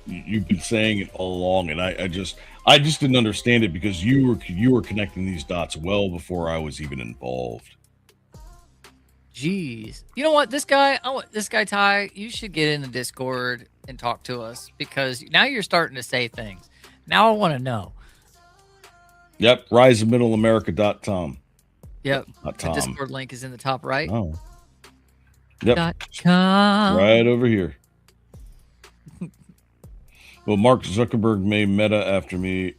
you've been saying it all along, and I just didn't understand it because you were connecting these dots well before I was even involved. Jeez. You know what? This guy, Ty, you should get in the Discord and talk to us because now you're starting to say things. Now I want to know. Yep, riseofmiddleamerica.com. Yep. Not The Tom. Discord link is in the top right. Oh. Yep. .com. Right over here. Well, Mark Zuckerberg made Meta after me,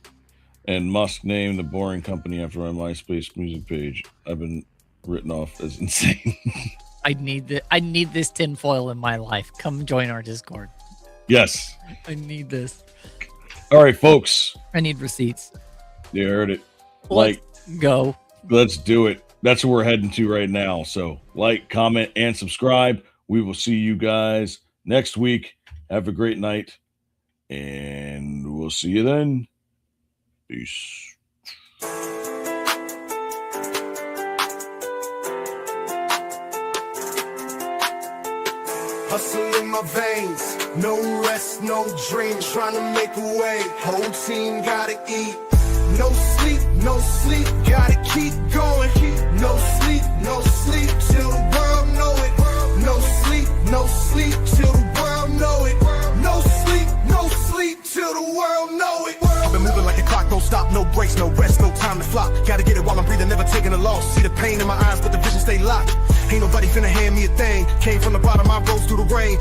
and Musk named the Boring Company after my MySpace music page. I've been written off as insane. I need this tinfoil in my life. Come join our Discord. Yes. I need this. All right, folks. I need receipts. You heard it. Let's go. Let's do it. That's where we're heading to right now. So like, comment, and subscribe. We will see you guys next week. Have a great night. And we'll see you then. Peace. Hustle in my veins, no rest, no dream, trying to make a way. Whole team gotta eat. No sleep, gotta keep going. No sleep till the world know it. No sleep till the world know it. No sleep till the world know it. I've been moving like a clock, don't stop, no breaks, no rest, no time to flop. Gotta get it while I'm breathing, never taking a loss. See the pain in my eyes, but the vision stay locked. Ain't nobody finna hand me a thing. Came from the bottom, I rose through the rain.